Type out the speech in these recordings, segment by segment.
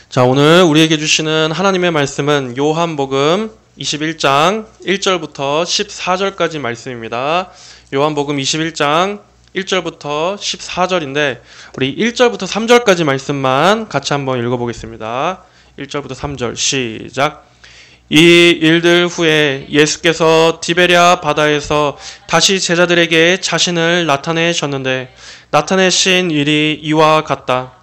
자, 오늘 우리에게 주시는 하나님의 말씀은 요한복음 21장 1절부터 14절까지 말씀입니다. 요한복음 21장 1절부터 14절인데 우리 1절부터 3절까지 말씀만 같이 한번 읽어보겠습니다. 1절부터 3절 시작. 이 일들 후에 예수께서 디베랴 바다에서 다시 제자들에게 자신을 나타내셨는데 나타내신 일이 이와 같다.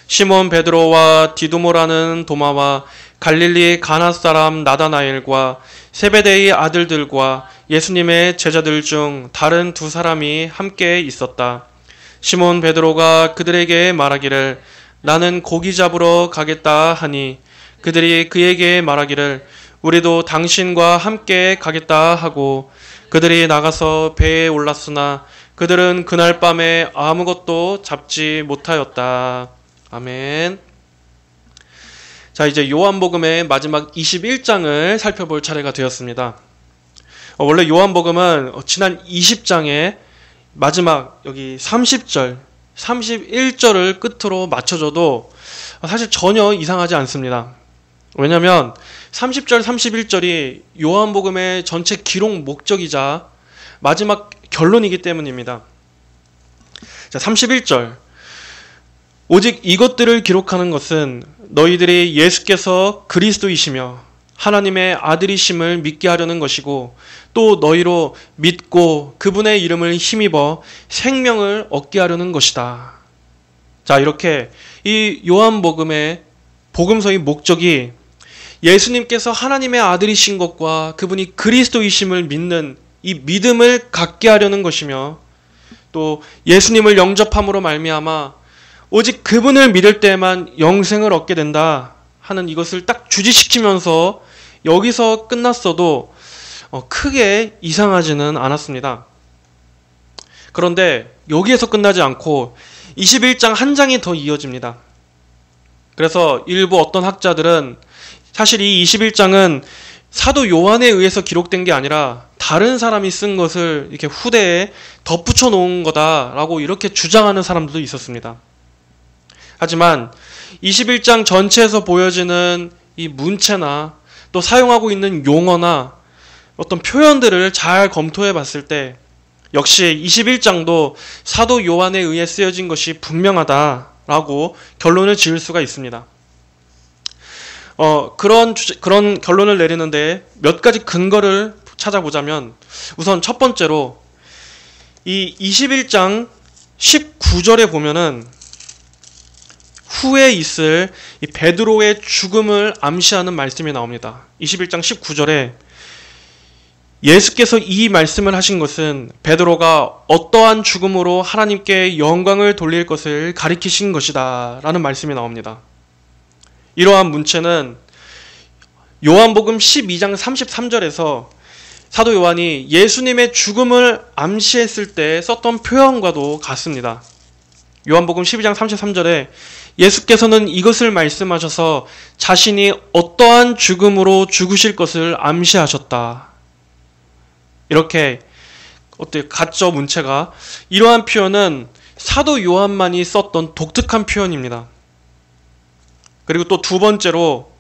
시몬 베드로와 디두모라는 도마와 갈릴리 가나 사람 나다나엘과 세베데의 아들들과 예수님의 제자들 중 다른 두 사람이 함께 있었다. 시몬 베드로가 그들에게 말하기를 나는 고기 잡으러 가겠다 하니 그들이 그에게 말하기를 우리도 당신과 함께 가겠다 하고 그들이 나가서 배에 올랐으나 그들은 그날 밤에 아무것도 잡지 못하였다. 아멘. 자, 이제 요한복음의 마지막 21장을 살펴볼 차례가 되었습니다. 원래 요한복음은 지난 20장에 마지막 여기 30절, 31절을 끝으로 맞춰줘도 사실 전혀 이상하지 않습니다. 왜냐하면 30절, 31절이 요한복음의 전체 기록 목적이자 마지막 결론이기 때문입니다. 자, 31절. 오직 이것들을 기록하는 것은 너희들이 예수께서 그리스도이시며 하나님의 아들이심을 믿게 하려는 것이고 또 너희로 믿고 그분의 이름을 힘입어 생명을 얻게 하려는 것이다. 자, 이렇게 이 요한복음의 복음서의 목적이 예수님께서 하나님의 아들이신 것과 그분이 그리스도이심을 믿는 이 믿음을 갖게 하려는 것이며 또 예수님을 영접함으로 말미암아 오직 그분을 믿을 때만 영생을 얻게 된다 하는 이것을 딱 주지시키면서 여기서 끝났어도 크게 이상하지는 않았습니다. 그런데 여기에서 끝나지 않고 21장 한 장이 더 이어집니다. 그래서 일부 어떤 학자들은 사실 이 21장은 사도 요한에 의해서 기록된 게 아니라 다른 사람이 쓴 것을 이렇게 후대에 덧붙여 놓은 거다라고 이렇게 주장하는 사람들도 있었습니다. 하지만 21장 전체에서 보여지는 이 문체나 또 사용하고 있는 용어나 어떤 표현들을 잘 검토해 봤을 때 역시 21장도 사도 요한에 의해 쓰여진 것이 분명하다라고 결론을 지을 수가 있습니다. 그런 결론을 내리는데 몇 가지 근거를 찾아보자면 우선 첫 번째로 이 21장 19절에 보면은 후에 있을 이 베드로의 죽음을 암시하는 말씀이 나옵니다. 21장 19절에 예수께서 이 말씀을 하신 것은 베드로가 어떠한 죽음으로 하나님께 영광을 돌릴 것을 가리키신 것이다 라는 말씀이 나옵니다. 이러한 문체는 요한복음 12장 33절에서 사도 요한이 예수님의 죽음을 암시했을 때 썼던 표현과도 같습니다. 요한복음 12장 33절에 예수께서는 이것을 말씀하셔서 자신이 어떠한 죽음으로 죽으실 것을 암시하셨다. 이렇게 같죠, 문체가. 이러한 표현은 사도 요한만이 썼던 독특한 표현입니다. 그리고 또 두 번째로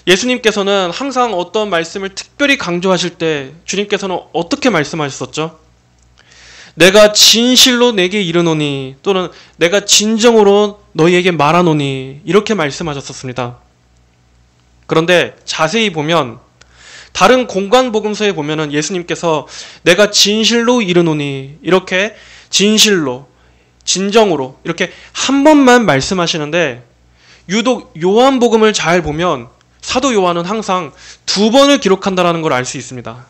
예수님께서는 항상 어떤 말씀을 특별히 강조하실 때 주님께서는 어떻게 말씀하셨었죠? 내가 진실로 내게 이르노니 또는 내가 진정으로 너희에게 말하노니 이렇게 말씀하셨었습니다. 그런데 자세히 보면 다른 공관 복음서에 보면은 예수님께서 내가 진실로 이르노니 이렇게 진실로 진정으로 이렇게 한 번만 말씀하시는데 유독 요한복음을 잘 보면 사도 요한은 항상 두 번을 기록한다는 걸 알 수 있습니다.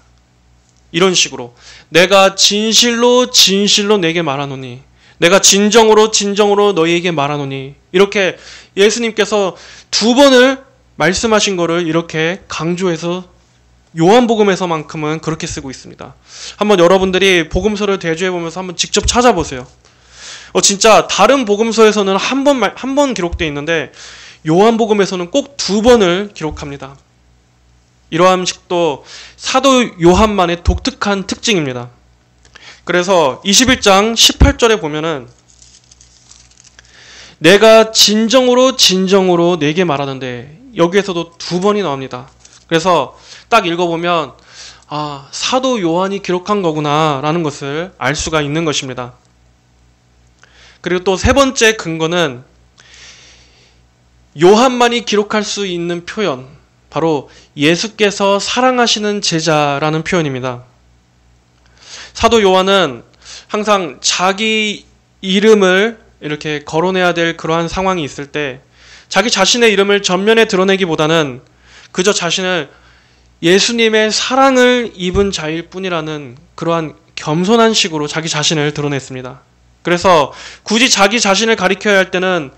이런 식으로 내가 진실로 진실로 내게 말하노니 내가 진정으로 진정으로 너희에게 말하노니 이렇게 예수님께서 두 번을 말씀하신 거를 이렇게 강조해서 요한복음에서만큼은 그렇게 쓰고 있습니다. 한번 여러분들이 복음서를 대조해보면서 한번 직접 찾아보세요. 진짜 다른 복음서에서는 한 번 기록되어 있는데 요한복음에서는 꼭 두 번을 기록합니다. 이러한 식도 사도 요한만의 독특한 특징입니다. 그래서 21장 18절에 보면은 내가 진정으로 내게 말하는데 여기에서도 두 번이 나옵니다. 그래서 딱 읽어보면 아, 사도 요한이 기록한 거구나 라는 것을 알 수가 있는 것입니다. 그리고 또 세 번째 근거는 요한만이 기록할 수 있는 표현, 바로 예수께서 사랑하시는 제자라는 표현입니다. 사도 요한은 항상 자기 이름을 이렇게 거론해야 될 그러한 상황이 있을 때 자기 자신의 이름을 전면에 드러내기보다는 그저 자신을 예수님의 사랑을 입은 자일 뿐이라는 그러한 겸손한 식으로 자기 자신을 드러냈습니다. 그래서 굳이 자기 자신을 가리켜야 할 때는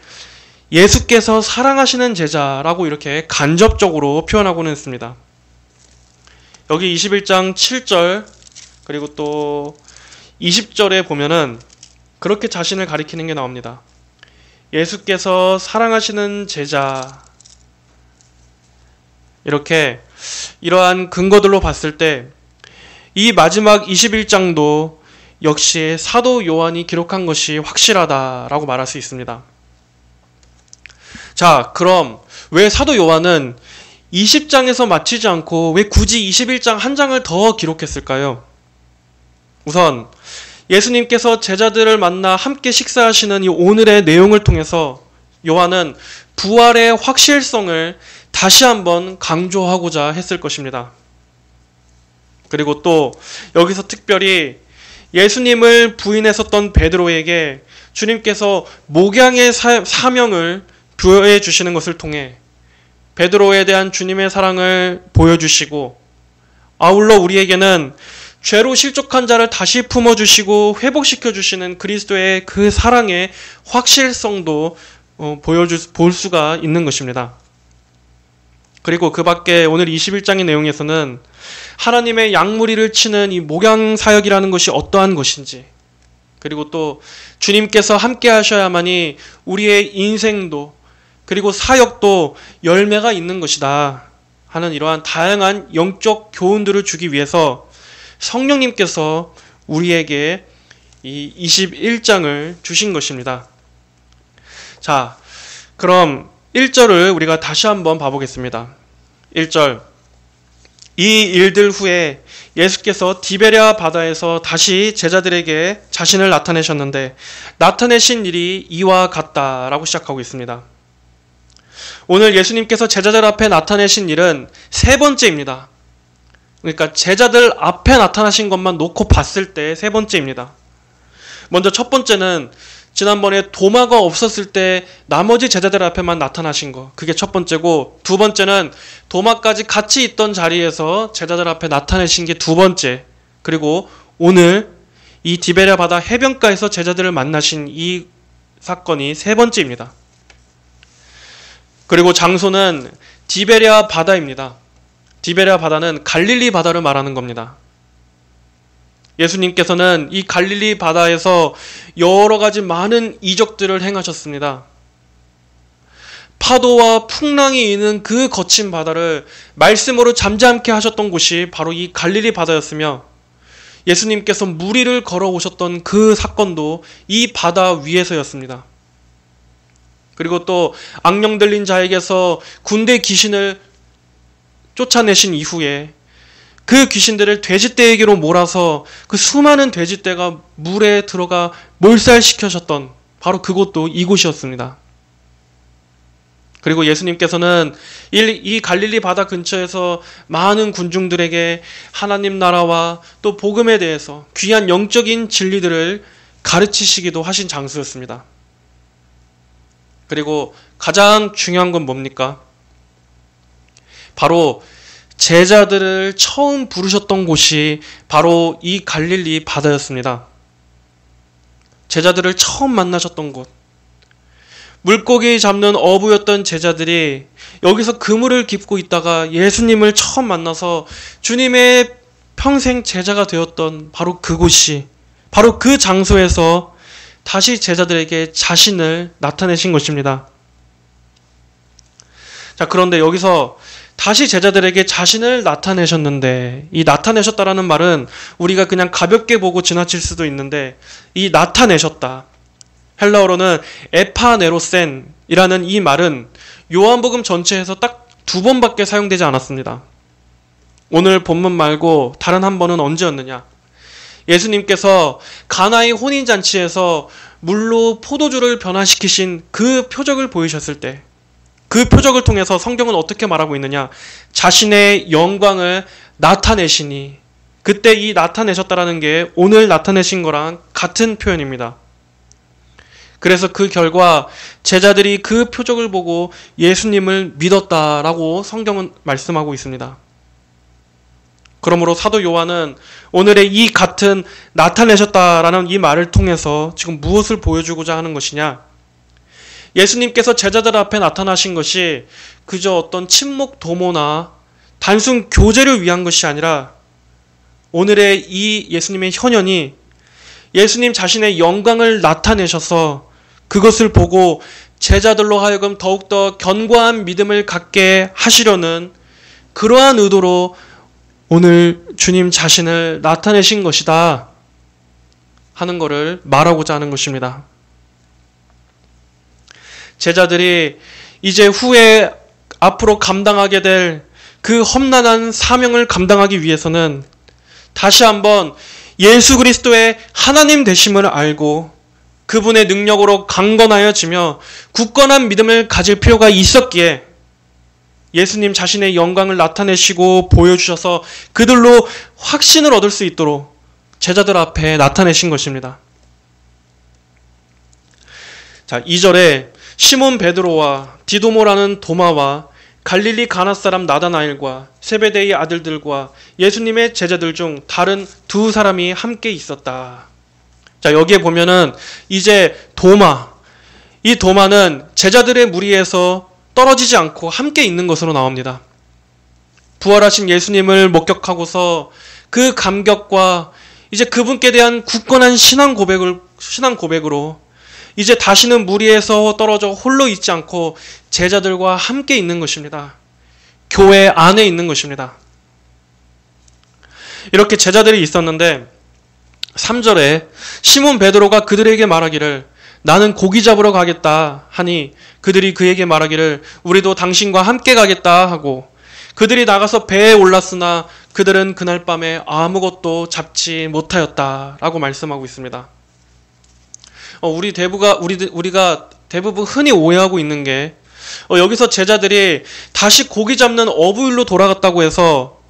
예수께서 사랑하시는 제자라고 이렇게 간접적으로 표현하고는 했습니다. 여기 21장 7절 그리고 또 20절에 보면은 그렇게 자신을 가리키는 게 나옵니다. 예수께서 사랑하시는 제자, 이렇게 이러한 근거들로 봤을 때 이 마지막 21장도 역시 사도 요한이 기록한 것이 확실하다라고 말할 수 있습니다. 자, 그럼 왜 사도 요한은 20장에서 마치지 않고 왜 굳이 21장 한 장을 더 기록했을까요? 우선 예수님께서 제자들을 만나 함께 식사하시는 이 오늘의 내용을 통해서 요한은 부활의 확실성을 다시 한번 강조하고자 했을 것입니다. 그리고 또 여기서 특별히 예수님을 부인했었던 베드로에게 주님께서 목양의 사명을 부여해 주시는 것을 통해 베드로에 대한 주님의 사랑을 보여주시고 아울러 우리에게는 죄로 실족한 자를 다시 품어주시고 회복시켜주시는 그리스도의 그 사랑의 확실성도 볼 수가 있는 것입니다. 그리고 그 밖에 오늘 21장의 내용에서는 하나님의 양무리를 치는 이 목양사역이라는 것이 어떠한 것인지, 그리고 또 주님께서 함께 하셔야만이 우리의 인생도 그리고 사역도 열매가 있는 것이다 하는 이러한 다양한 영적 교훈들을 주기 위해서 성령님께서 우리에게 이 21장을 주신 것입니다. 자, 그럼 1절을 우리가 다시 한번 봐보겠습니다. 1절, 이 일들 후에 예수께서 디베랴 바다에서 다시 제자들에게 자신을 나타내셨는데 나타내신 일이 이와 같다라고 시작하고 있습니다. 오늘 예수님께서 제자들 앞에 나타내신 일은 세 번째입니다. 그러니까 제자들 앞에 나타나신 것만 놓고 봤을 때 세 번째입니다. 먼저 첫 번째는 지난번에 도마가 없었을 때 나머지 제자들 앞에만 나타나신 거, 그게 첫 번째고, 두 번째는 도마까지 같이 있던 자리에서 제자들 앞에 나타내신 게 두 번째, 그리고 오늘 이 디베랴 바다 해변가에서 제자들을 만나신 이 사건이 세 번째입니다. 그리고 장소는 디베랴 바다입니다. 디베랴 바다는 갈릴리 바다를 말하는 겁니다. 예수님께서는 이 갈릴리 바다에서 여러 가지 많은 이적들을 행하셨습니다. 파도와 풍랑이 있는 그 거친 바다를 말씀으로 잠잠케 하셨던 곳이 바로 이 갈릴리 바다였으며, 예수님께서 무리를 걸어오셨던 그 사건도 이 바다 위에서였습니다. 그리고 또 악령 들린 자에게서 군대 귀신을 쫓아내신 이후에 그 귀신들을 돼지떼에게로 몰아서 그 수많은 돼지떼가 물에 들어가 몰살시켜셨던 바로 그곳도 이곳이었습니다. 그리고 예수님께서는 이 갈릴리 바다 근처에서 많은 군중들에게 하나님 나라와 또 복음에 대해서 귀한 영적인 진리들을 가르치시기도 하신 장소였습니다. 그리고 가장 중요한 건 뭡니까? 바로 제자들을 처음 부르셨던 곳이 바로 이 갈릴리 바다였습니다. 제자들을 처음 만나셨던 곳, 물고기 잡는 어부였던 제자들이 여기서 그물을 깁고 있다가 예수님을 처음 만나서 주님의 평생 제자가 되었던 바로 그곳이, 바로 그 장소에서 다시 제자들에게 자신을 나타내신 것입니다. 자, 그런데 여기서 다시 제자들에게 자신을 나타내셨는데, 이 나타내셨다라는 말은 우리가 그냥 가볍게 보고 지나칠 수도 있는데, 이 나타내셨다, 헬라어로는 에파네로센이라는 이 말은 요한복음 전체에서 딱 2번밖에 사용되지 않았습니다. 오늘 본문 말고 다른 한 번은 언제였느냐? 예수님께서 가나의 혼인잔치에서 물로 포도주를 변화시키신 그 표적을 보이셨을 때, 그 표적을 통해서 성경은 어떻게 말하고 있느냐? 자신의 영광을 나타내시니, 그때 이 나타내셨다라는 게 오늘 나타내신 거랑 같은 표현입니다. 그래서 그 결과 제자들이 그 표적을 보고 예수님을 믿었다라고 성경은 말씀하고 있습니다. 그러므로 사도 요한은 오늘의 이 같은 나타내셨다라는 이 말을 통해서 지금 무엇을 보여주고자 하는 것이냐? 예수님께서 제자들 앞에 나타나신 것이 그저 어떤 친목 도모나 단순 교제를 위한 것이 아니라 오늘의 이 예수님의 현현이 예수님 자신의 영광을 나타내셔서 그것을 보고 제자들로 하여금 더욱더 견고한 믿음을 갖게 하시려는 그러한 의도로 오늘 주님 자신을 나타내신 것이다 하는 것을 말하고자 하는 것입니다. 제자들이 이제 후에 앞으로 감당하게 될 그 험난한 사명을 감당하기 위해서는 다시 한번 예수 그리스도의 하나님 되심을 알고 그분의 능력으로 강건하여지며 굳건한 믿음을 가질 필요가 있었기에 예수님 자신의 영광을 나타내시고 보여주셔서 그들로 확신을 얻을 수 있도록 제자들 앞에 나타내신 것입니다. 자, 2절에 시몬 베드로와 디도모라는 도마와 갈릴리 가나 사람 나다나엘과 세베대의 아들들과 예수님의 제자들 중 다른 2사람이 함께 있었다. 자, 여기에 보면은 이제 도마, 이 도마는 제자들의 무리에서 떨어지지 않고 함께 있는 것으로 나옵니다. 부활하신 예수님을 목격하고서 그 감격과 이제 그분께 대한 굳건한 신앙 고백으로 이제 다시는 무리에서 떨어져 홀로 있지 않고 제자들과 함께 있는 것입니다. 교회 안에 있는 것입니다. 이렇게 제자들이 있었는데 3절에 시몬 베드로가 그들에게 말하기를 나는 고기 잡으러 가겠다 하니 그들이 그에게 말하기를 우리도 당신과 함께 가겠다 하고 그들이 나가서 배에 올랐으나 그들은 그날 밤에 아무것도 잡지 못하였다라고 말씀하고 있습니다. 우리가 대부분 흔히 오해하고 있는 게 여기서 제자들이 다시 고기 잡는 어부일로 돌아갔다고 해서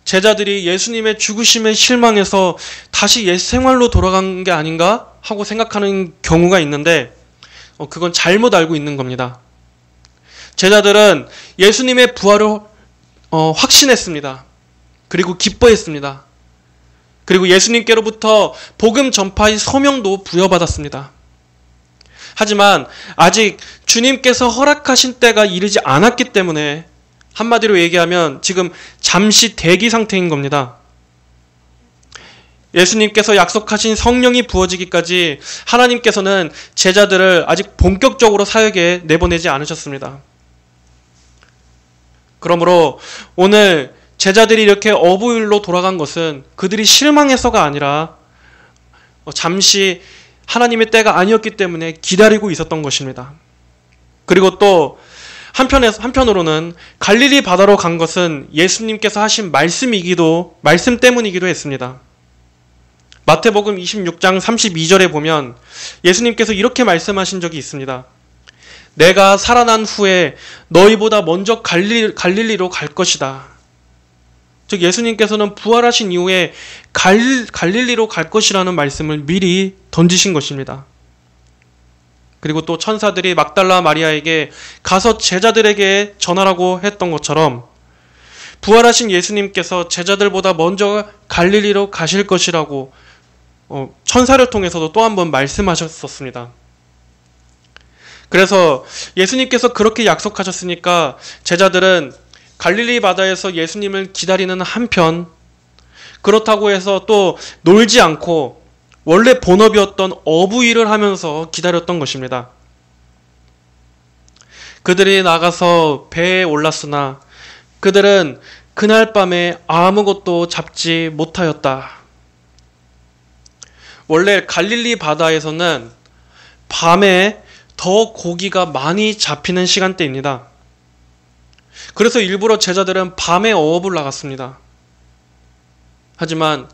제자들이 예수님의 죽으심에 실망해서 다시 옛 생활로 돌아간 게 아닌가 하고 생각하는 경우가 있는데 그건 잘못 알고 있는 겁니다. 제자들은 예수님의 부활을 확신했습니다. 그리고 기뻐했습니다. 그리고 예수님께로부터 복음 전파의 소명도 부여받았습니다. 하지만 아직 주님께서 허락하신 때가 이르지 않았기 때문에 한마디로 얘기하면 지금 잠시 대기 상태인 겁니다. 예수님께서 약속하신 성령이 부어지기까지 하나님께서는 제자들을 아직 본격적으로 사역에 내보내지 않으셨습니다. 그러므로 오늘 제자들이 이렇게 어부일로 돌아간 것은 그들이 실망해서가 아니라 잠시 하나님의 때가 아니었기 때문에 기다리고 있었던 것입니다. 그리고 또 한편으로는 갈릴리 바다로 간 것은 예수님께서 하신 말씀 때문이기도 했습니다. 마태복음 26장 32절에 보면 예수님께서 이렇게 말씀하신 적이 있습니다. 내가 살아난 후에 너희보다 먼저 갈릴리로 갈 것이다. 즉 예수님께서는 부활하신 이후에 갈릴리로 갈 것이라는 말씀을 미리 던지신 것입니다. 그리고 또 천사들이 막달라 마리아에게 가서 제자들에게 전하라고 했던 것처럼 부활하신 예수님께서 제자들보다 먼저 갈릴리로 가실 것이라고 천사를 통해서도 또 한 번 말씀하셨었습니다. 그래서 예수님께서 그렇게 약속하셨으니까 제자들은 갈릴리 바다에서 예수님을 기다리는 한편 그렇다고 해서 또 놀지 않고 원래 본업이었던 어부일을 하면서 기다렸던 것입니다. 그들이 나가서 배에 올랐으나 그들은 그날 밤에 아무것도 잡지 못하였다. 원래 갈릴리 바다에서는 밤에 더 고기가 많이 잡히는 시간대입니다. 그래서 일부러 제자들은 밤에 어업을 나갔습니다. 하지만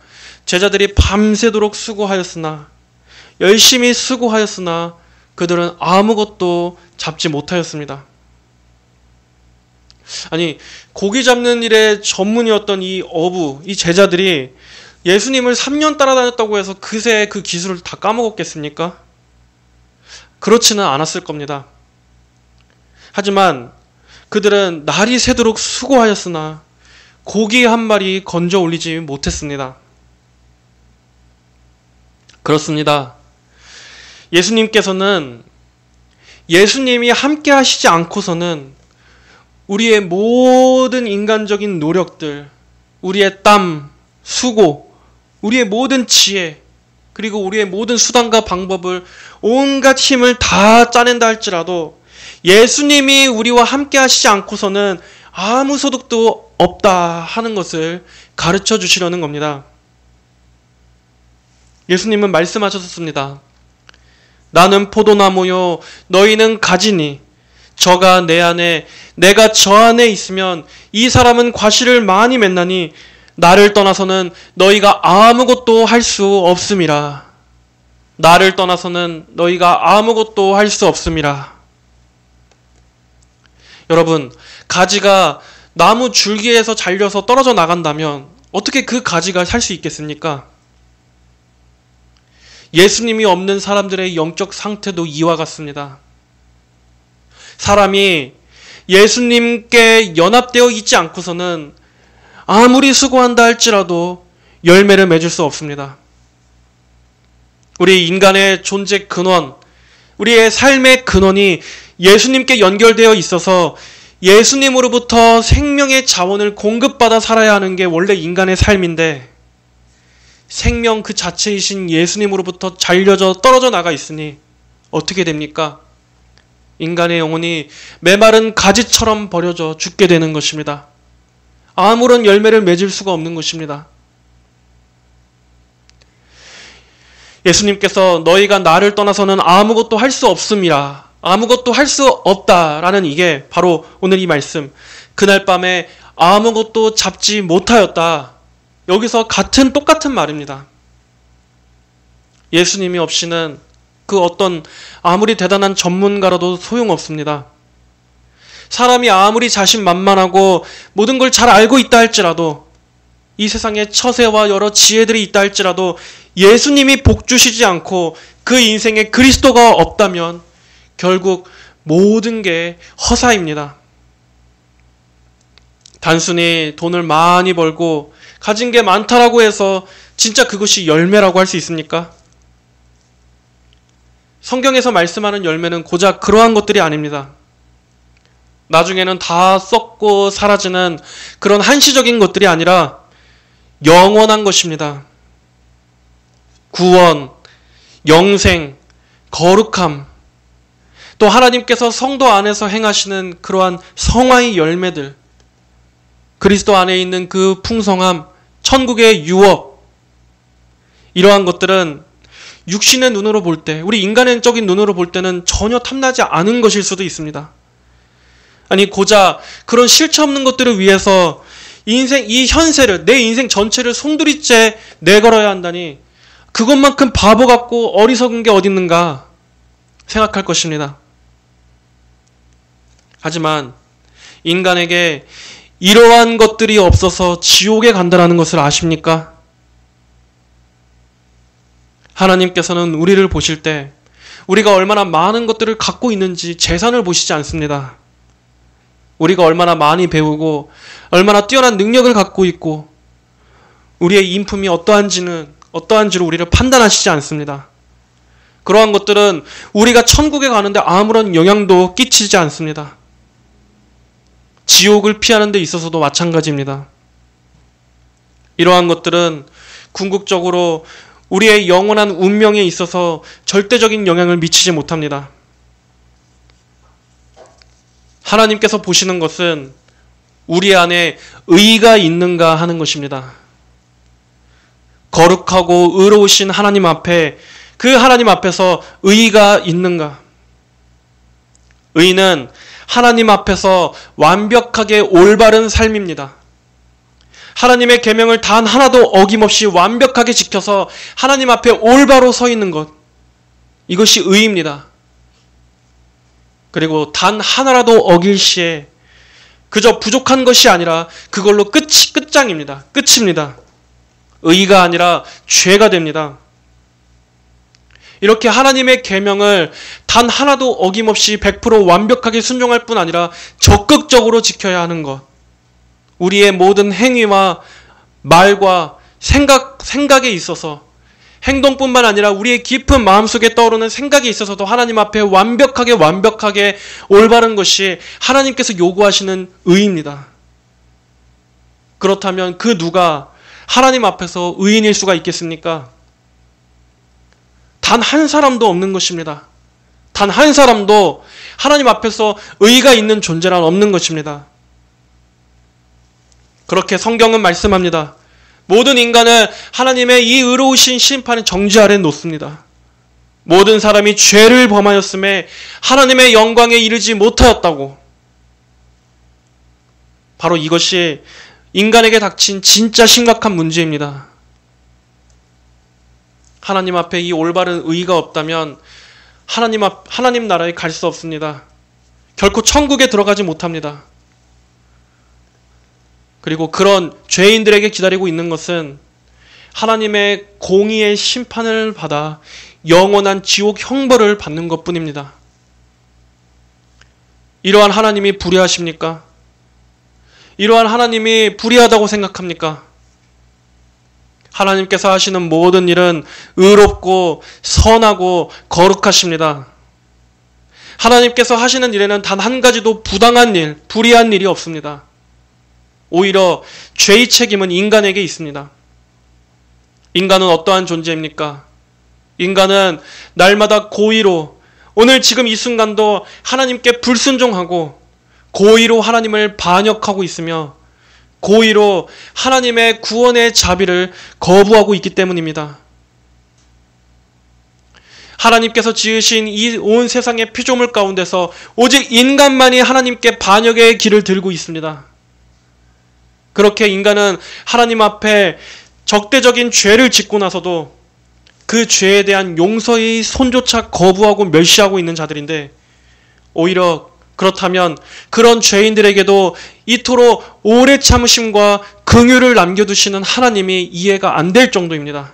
제자들이 밤새도록 수고하였으나 열심히 수고하였으나 그들은 아무것도 잡지 못하였습니다. 아니, 고기 잡는 일에 전문이었던 이 어부, 이 제자들이 예수님을 3년 따라다녔다고 해서 그새 그 기술을 다 까먹었겠습니까? 그렇지는 않았을 겁니다. 하지만 그들은 날이 새도록 수고하였으나 고기 한 마리 건져 올리지 못했습니다. 그렇습니다. 예수님께서는 예수님이 함께 하시지 않고서는 우리의 모든 인간적인 노력들, 우리의 땀, 수고, 우리의 모든 지혜, 그리고 우리의 모든 수단과 방법을 온갖 힘을 다 짜낸다 할지라도 예수님이 우리와 함께 하시지 않고서는 아무 소득도 없다 하는 것을 가르쳐 주시려는 겁니다. 예수님은 말씀하셨습니다. 나는 포도나무요 너희는 가지니 저가 내 안에 내가 저 안에 있으면 이 사람은 과실을 많이 맺나니 나를 떠나서는 너희가 아무것도 할 수 없음이라. 나를 떠나서는 너희가 아무것도 할 수 없음이라. 여러분, 가지가 나무 줄기에서 잘려서 떨어져 나간다면 어떻게 그 가지가 살 수 있겠습니까? 예수님이 없는 사람들의 영적 상태도 이와 같습니다. 사람이 예수님께 연합되어 있지 않고서는 아무리 수고한다 할지라도 열매를 맺을 수 없습니다. 우리 인간의 존재 근원, 우리의 삶의 근원이 예수님께 연결되어 있어서 예수님으로부터 생명의 자원을 공급받아 살아야 하는 게 원래 인간의 삶인데 생명 그 자체이신 예수님으로부터 잘려져 떨어져 나가 있으니 어떻게 됩니까? 인간의 영혼이 메마른 가지처럼 버려져 죽게 되는 것입니다. 아무런 열매를 맺을 수가 없는 것입니다. 예수님께서 너희가 나를 떠나서는 아무것도 할 수 없음이라, 아무것도 할 수 없다라는 이게 바로 오늘 이 말씀, 그날 밤에 아무것도 잡지 못하였다. 여기서 똑같은 말입니다. 예수님이 없이는 그 어떤 아무리 대단한 전문가라도 소용없습니다. 사람이 아무리 자신만만하고 모든 걸 잘 알고 있다 할지라도 이 세상에 처세와 여러 지혜들이 있다 할지라도 예수님이 복 주시지 않고 그 인생에 그리스도가 없다면 결국 모든 게 허사입니다. 단순히 돈을 많이 벌고 가진 게 많다라고 해서 진짜 그것이 열매라고 할 수 있습니까? 성경에서 말씀하는 열매는 고작 그러한 것들이 아닙니다. 나중에는 다 썩고 사라지는 그런 한시적인 것들이 아니라 영원한 것입니다. 구원, 영생, 거룩함, 또 하나님께서 성도 안에서 행하시는 그러한 성화의 열매들, 그리스도 안에 있는 그 풍성함, 천국의 유업, 이러한 것들은 육신의 눈으로 볼 때, 우리 인간적인 눈으로 볼 때는 전혀 탐나지 않은 것일 수도 있습니다. 아니, 고작 그런 실체 없는 것들을 위해서 이 현세를, 내 인생 전체를 송두리째 내걸어야 한다니 그것만큼 바보 같고 어리석은 게 어디 있는가 생각할 것입니다. 하지만 인간에게 이러한 것들이 없어서 지옥에 간다는 것을 아십니까? 하나님께서는 우리를 보실 때 우리가 얼마나 많은 것들을 갖고 있는지 재산을 보시지 않습니다. 우리가 얼마나 많이 배우고 얼마나 뛰어난 능력을 갖고 있고 우리의 인품이 어떠한지로 우리를 판단하시지 않습니다. 그러한 것들은 우리가 천국에 가는데 아무런 영향도 끼치지 않습니다. 지옥을 피하는 데 있어서도 마찬가지입니다. 이러한 것들은 궁극적으로 우리의 영원한 운명에 있어서 절대적인 영향을 미치지 못합니다. 하나님께서 보시는 것은 우리 안에 의가 있는가 하는 것입니다. 거룩하고 의로우신 하나님 앞에 그 하나님 앞에서 의의가 있는가? 의의는 하나님 앞에서 완벽하게 올바른 삶입니다. 하나님의 계명을 단 하나도 어김없이 완벽하게 지켜서 하나님 앞에 올바로 서 있는 것, 이것이 의의입니다. 그리고 단 하나라도 어길 시에 그저 부족한 것이 아니라 그걸로 끝장입니다. 끝입니다. 의의가 아니라 죄가 됩니다. 이렇게 하나님의 계명을 단 하나도 어김없이 100% 완벽하게 순종할 뿐 아니라 적극적으로 지켜야 하는 것. 우리의 모든 행위와 말과 생각에 있어서 행동뿐만 아니라 우리의 깊은 마음속에 떠오르는 생각에 있어서도 하나님 앞에 완벽하게 올바른 것이 하나님께서 요구하시는 의의입니다. 그렇다면 그 누가 하나님 앞에서 의인일 수가 있겠습니까? 단 한 사람도 없는 것입니다. 단 한 사람도 하나님 앞에서 의의가 있는 존재란 없는 것입니다. 그렇게 성경은 말씀합니다. 모든 인간을 하나님의 이 의로우신 심판의 정지 아래 놓습니다. 모든 사람이 죄를 범하였음에 하나님의 영광에 이르지 못하였다고. 바로 이것이 인간에게 닥친 진짜 심각한 문제입니다. 하나님 앞에 이 올바른 의의가 없다면 하나님 나라에 갈 수 없습니다. 결코 천국에 들어가지 못합니다. 그리고 그런 죄인들에게 기다리고 있는 것은 하나님의 공의의 심판을 받아 영원한 지옥 형벌을 받는 것뿐입니다. 이러한 하나님이 불의하십니까? 이러한 하나님이 불의하다고 생각합니까? 하나님께서 하시는 모든 일은 의롭고 선하고 거룩하십니다. 하나님께서 하시는 일에는 단 한 가지도 부당한 일, 불의한 일이 없습니다. 오히려 죄의 책임은 인간에게 있습니다. 인간은 어떠한 존재입니까? 인간은 날마다 고의로, 오늘 지금 이 순간도 하나님께 불순종하고 고의로 하나님을 반역하고 있으며 고의로 하나님의 구원의 자비를 거부하고 있기 때문입니다. 하나님께서 지으신 이 온 세상의 피조물 가운데서 오직 인간만이 하나님께 반역의 길을 들고 있습니다. 그렇게 인간은 하나님 앞에 적대적인 죄를 짓고 나서도 그 죄에 대한 용서의 손조차 거부하고 멸시하고 있는 자들인데, 오히려 그렇다면 그런 죄인들에게도 이토록 오래 참으심과 긍휼을 남겨두시는 하나님이 이해가 안 될 정도입니다.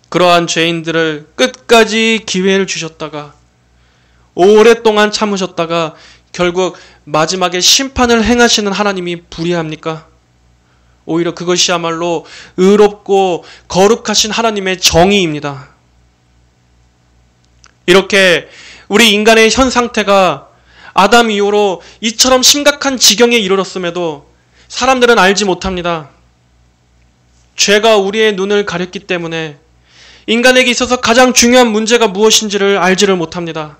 그러한 죄인들을 끝까지 기회를 주셨다가 오랫동안 참으셨다가 결국 마지막에 심판을 행하시는 하나님이 불의합니까? 오히려 그것이야말로 의롭고 거룩하신 하나님의 정의입니다. 이렇게 우리 인간의 현 상태가 아담 이후로 이처럼 심각한 지경에 이르렀음에도 사람들은 알지 못합니다. 죄가 우리의 눈을 가렸기 때문에 인간에게 있어서 가장 중요한 문제가 무엇인지를 알지를 못합니다.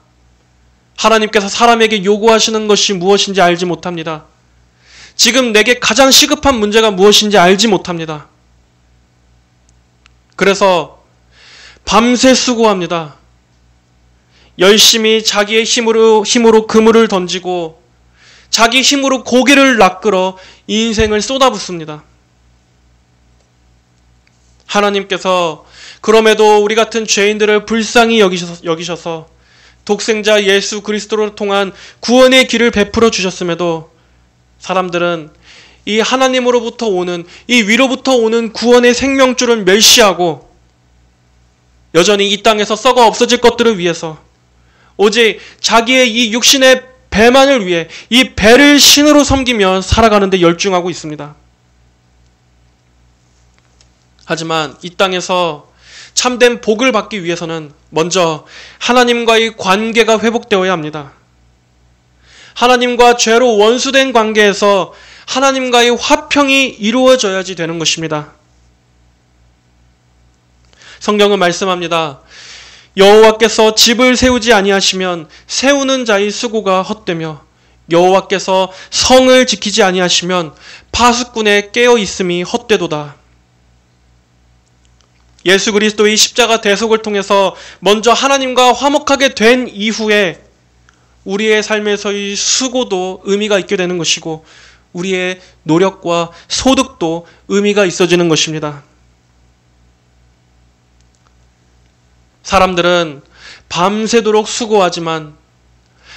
하나님께서 사람에게 요구하시는 것이 무엇인지 알지 못합니다. 지금 내게 가장 시급한 문제가 무엇인지 알지 못합니다. 그래서 밤새 수고합니다. 열심히 자기의 힘으로 그물을 던지고 자기 힘으로 고기를 낚으러 인생을 쏟아붓습니다. 하나님께서 그럼에도 우리 같은 죄인들을 불쌍히 여기셔서 독생자 예수 그리스도를 통한 구원의 길을 베풀어 주셨음에도 사람들은 이 하나님으로부터 오는, 이 위로부터 오는 구원의 생명줄을 멸시하고 여전히 이 땅에서 썩어 없어질 것들을 위해서 오직 자기의 이 육신의 배만을 위해 이 배를 신으로 섬기며 살아가는 데 열중하고 있습니다. 하지만 이 땅에서 참된 복을 받기 위해서는 먼저 하나님과의 관계가 회복되어야 합니다. 하나님과 죄로 원수된 관계에서 하나님과의 화평이 이루어져야지 되는 것입니다. 성경은 말씀합니다. 여호와께서 집을 세우지 아니하시면 세우는 자의 수고가 헛되며 여호와께서 성을 지키지 아니하시면 파수꾼의 깨어 있음이 헛되도다. 예수 그리스도의 십자가 대속을 통해서 먼저 하나님과 화목하게 된 이후에 우리의 삶에서의 수고도 의미가 있게 되는 것이고 우리의 노력과 소득도 의미가 있어지는 것입니다. 사람들은 밤새도록 수고하지만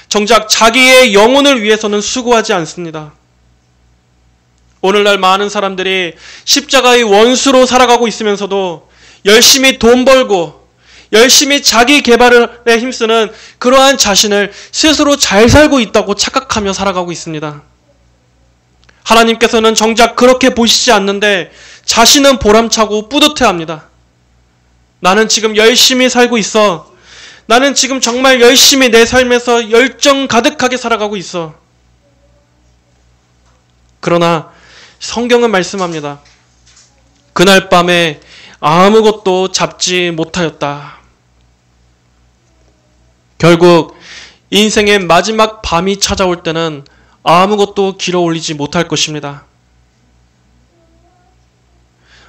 정작 자기의 영혼을 위해서는 수고하지 않습니다. 오늘날 많은 사람들이 십자가의 원수로 살아가고 있으면서도 열심히 돈 벌고 열심히 자기 개발에 힘쓰는 그러한 자신을 스스로 잘 살고 있다고 착각하며 살아가고 있습니다. 하나님께서는 정작 그렇게 보시지 않는데 자신은 보람차고 뿌듯해합니다. 나는 지금 열심히 살고 있어. 나는 지금 정말 열심히 내 삶에서 열정 가득하게 살아가고 있어. 그러나 성경은 말씀합니다. 그날 밤에 아무것도 잡지 못하였다. 결국 인생의 마지막 밤이 찾아올 때는 아무것도 길어 올리지 못할 것입니다.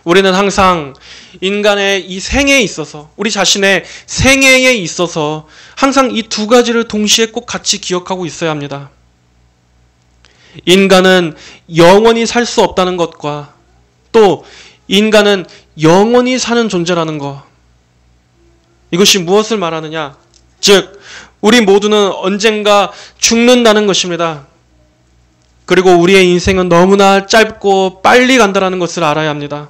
우리는 항상 인간의 이 생애에 있어서, 우리 자신의 생애에 있어서 항상 이 두 가지를 동시에 꼭 같이 기억하고 있어야 합니다. 인간은 영원히 살 수 없다는 것과 또 인간은 영원히 사는 존재라는 것. 이것이 무엇을 말하느냐? 즉, 우리 모두는 언젠가 죽는다는 것입니다. 그리고 우리의 인생은 너무나 짧고 빨리 간다는 것을 알아야 합니다.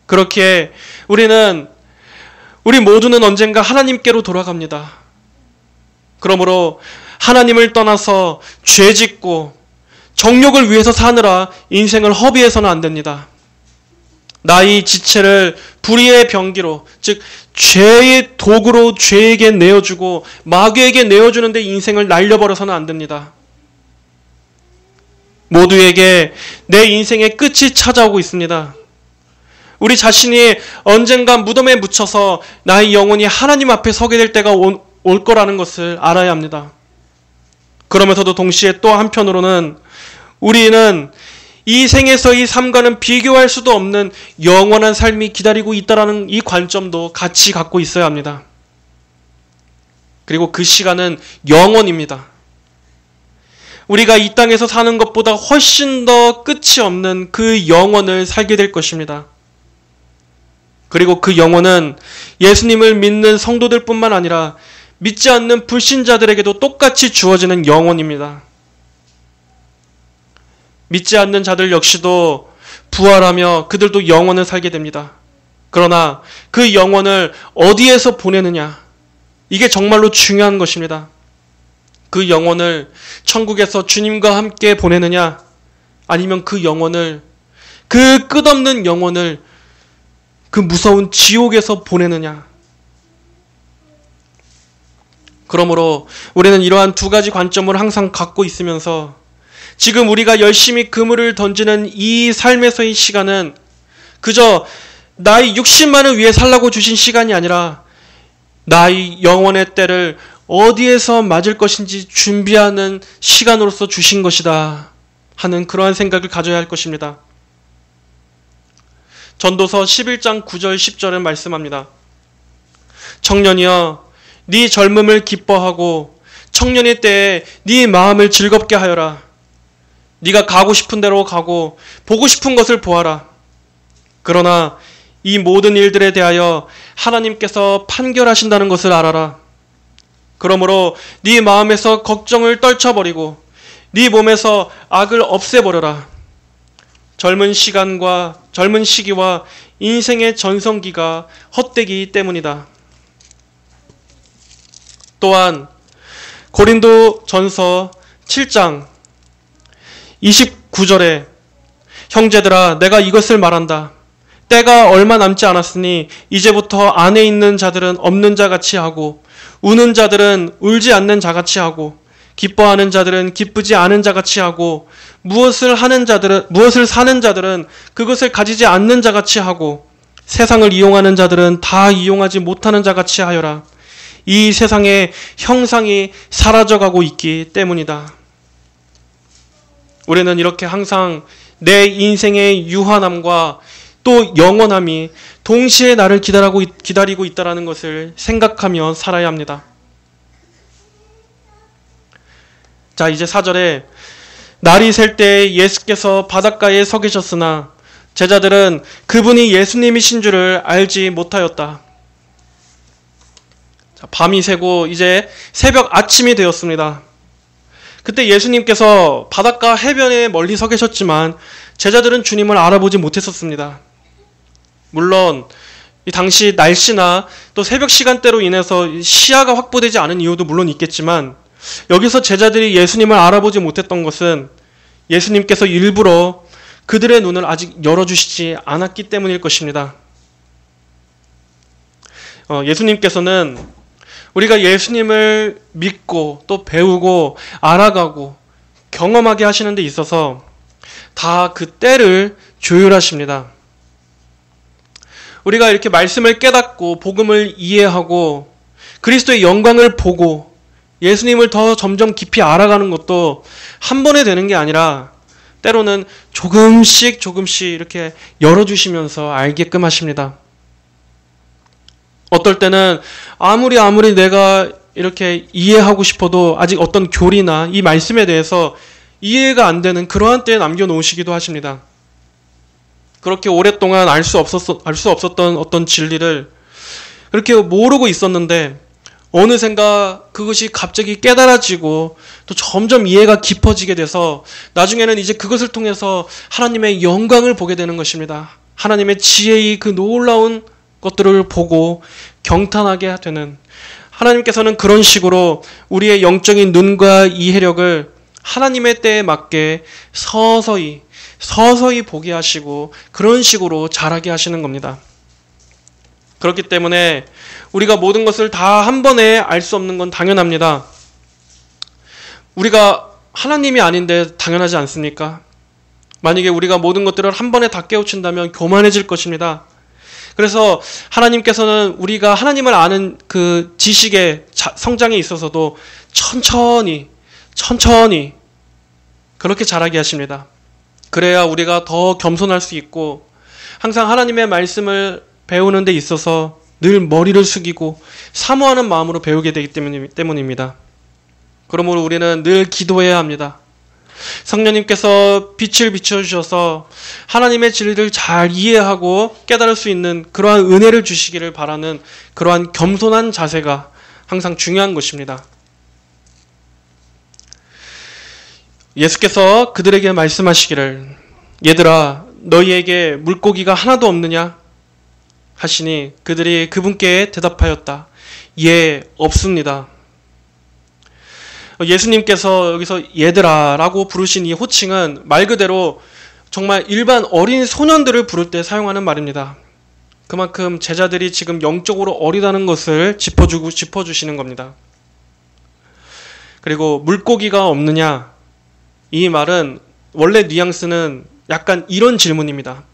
그렇게 우리 모두는 언젠가 하나님께로 돌아갑니다. 그러므로 하나님을 떠나서 죄짓고 정욕을 위해서 사느라 인생을 허비해서는 안 됩니다. 나의 지체를 불의의 병기로, 즉 죄의 도구로 죄에게 내어주고 마귀에게 내어주는데 인생을 날려버려서는 안 됩니다. 모두에게 내 인생의 끝이 찾아오고 있습니다. 우리 자신이 언젠가 무덤에 묻혀서 나의 영혼이 하나님 앞에 서게 될 때가 올 거라는 것을 알아야 합니다. 그러면서도 동시에 또 한편으로는 우리는 이 생에서의 삶과는 비교할 수도 없는 영원한 삶이 기다리고 있다는 이 관점도 같이 갖고 있어야 합니다. 그리고 그 시간은 영원입니다. 우리가 이 땅에서 사는 것보다 훨씬 더 끝이 없는 그 영원을 살게 될 것입니다. 그리고 그 영혼은 예수님을 믿는 성도들 뿐만 아니라 믿지 않는 불신자들에게도 똑같이 주어지는 영혼입니다. 믿지 않는 자들 역시도 부활하며 그들도 영혼을 살게 됩니다. 그러나 그 영혼을 어디에서 보내느냐? 이게 정말로 중요한 것입니다. 그 영혼을 천국에서 주님과 함께 보내느냐? 아니면 그 영혼을, 그 끝없는 영혼을 그 무서운 지옥에서 보내느냐? 그러므로 우리는 이러한 두 가지 관점을 항상 갖고 있으면서 지금 우리가 열심히 그물을 던지는 이 삶에서의 시간은 그저 나의 육신만을 위해 살라고 주신 시간이 아니라 나의 영혼의 때를 어디에서 맞을 것인지 준비하는 시간으로서 주신 것이다 하는 그러한 생각을 가져야 할 것입니다. 전도서 11장 9절 10절은 말씀합니다. 청년이여 네 젊음을 기뻐하고 청년의 때에 네 마음을 즐겁게 하여라. 네가 가고 싶은 대로 가고 보고 싶은 것을 보아라. 그러나 이 모든 일들에 대하여 하나님께서 판결하신다는 것을 알아라. 그러므로 네 마음에서 걱정을 떨쳐버리고 네 몸에서 악을 없애버려라. 젊은 시기와 인생의 전성기가 헛되기 때문이다. 또한 고린도전서 7장 29절에 형제들아 내가 이것을 말한다. 때가 얼마 남지 않았으니 이제부터 안에 있는 자들은 없는 자같이 하고 우는 자들은 울지 않는 자같이 하고 기뻐하는 자들은 기쁘지 않은 자같이 하고 무엇을 사는 자들은 그것을 가지지 않는 자같이 하고 세상을 이용하는 자들은 다 이용하지 못하는 자같이 하여라. 이 세상의 형상이 사라져가고 있기 때문이다. 우리는 이렇게 항상 내 인생의 유한함과 또 영원함이 동시에 나를 기다리고 있다는 것을 생각하며 살아야 합니다. 자, 이제 4절에 날이 셀 때 예수께서 바닷가에 서 계셨으나 제자들은 그분이 예수님이신 줄을 알지 못하였다. 자, 밤이 새고 이제 새벽 아침이 되었습니다. 그때 예수님께서 바닷가 해변에 멀리 서 계셨지만 제자들은 주님을 알아보지 못했었습니다. 물론 이 당시 날씨나 또 새벽 시간대로 인해서 시야가 확보되지 않은 이유도 물론 있겠지만 여기서 제자들이 예수님을 알아보지 못했던 것은 예수님께서 일부러 그들의 눈을 아직 열어주시지 않았기 때문일 것입니다. 예수님께서는 우리가 예수님을 믿고 또 배우고 알아가고 경험하게 하시는 데 있어서 다 그 때를 조율하십니다. 우리가 이렇게 말씀을 깨닫고 복음을 이해하고 그리스도의 영광을 보고 예수님을 더 점점 깊이 알아가는 것도 한 번에 되는 게 아니라 때로는 조금씩 이렇게 열어주시면서 알게끔 하십니다. 어떨 때는 아무리 내가 이렇게 이해하고 싶어도 아직 어떤 교리나 이 말씀에 대해서 이해가 안 되는 그러한 때에 남겨놓으시기도 하십니다. 그렇게 오랫동안 알 수 없었던 어떤 진리를 그렇게 모르고 있었는데 어느샌가 그것이 갑자기 깨달아지고 또 점점 이해가 깊어지게 돼서 나중에는 이제 그것을 통해서 하나님의 영광을 보게 되는 것입니다. 하나님의 지혜의 그 놀라운 것들을 보고 경탄하게 되는, 하나님께서는 그런 식으로 우리의 영적인 눈과 이해력을 하나님의 때에 맞게 서서히 보게 하시고 그런 식으로 자라게 하시는 겁니다. 그렇기 때문에 우리가 모든 것을 다 한 번에 알 수 없는 건 당연합니다. 우리가 하나님이 아닌데 당연하지 않습니까? 만약에 우리가 모든 것들을 한 번에 다 깨우친다면 교만해질 것입니다. 그래서 하나님께서는 우리가 하나님을 아는 그 지식의 성장에 있어서도 천천히 그렇게 자라게 하십니다. 그래야 우리가 더 겸손할 수 있고 항상 하나님의 말씀을 배우는 데 있어서 늘 머리를 숙이고 사모하는 마음으로 배우게 되기 때문입니다. 그러므로 우리는 늘 기도해야 합니다. 성령님께서 빛을 비춰주셔서 하나님의 진리를 잘 이해하고 깨달을 수 있는 그러한 은혜를 주시기를 바라는 그러한 겸손한 자세가 항상 중요한 것입니다. 예수께서 그들에게 말씀하시기를 얘들아 너희에게 물고기가 하나도 없느냐 하시니 그들이 그분께 대답하였다. 예, 없습니다. 예수님께서 여기서 얘들아 라고 부르신 이 호칭은 말 그대로 정말 일반 어린 소년들을 부를 때 사용하는 말입니다. 그만큼 제자들이 지금 영적으로 어리다는 것을 짚어주시는 겁니다. 그리고 물고기가 없느냐, 이 말은 원래 뉘앙스는 약간 이런 질문입니다.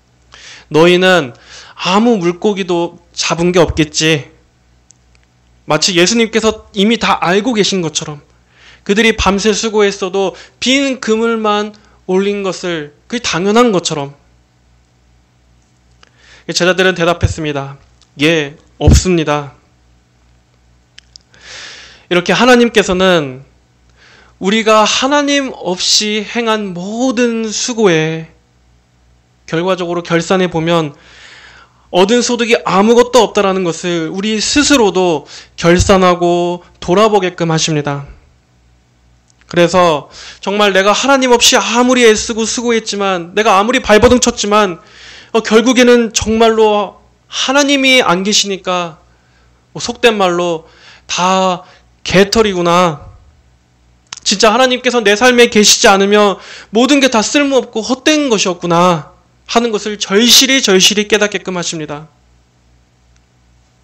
너희는 아무 물고기도 잡은 게 없겠지. 마치 예수님께서 이미 다 알고 계신 것처럼 그들이 밤새 수고했어도 빈 그물만 올린 것을 그게 당연한 것처럼 제자들은 대답했습니다. 예, 없습니다. 이렇게 하나님께서는 우리가 하나님 없이 행한 모든 수고에 결과적으로 결산해 보면 얻은 소득이 아무것도 없다라는 것을 우리 스스로도 결산하고 돌아보게끔 하십니다. 그래서 정말 내가 하나님 없이 아무리 애쓰고 수고했지만 내가 아무리 발버둥 쳤지만 결국에는 정말로 하나님이 안 계시니까 속된 말로 다 개털이구나. 진짜 하나님께서 내 삶에 계시지 않으면 모든 게 다 쓸모없고 헛된 것이었구나 하는 것을 절실히 깨닫게끔 하십니다.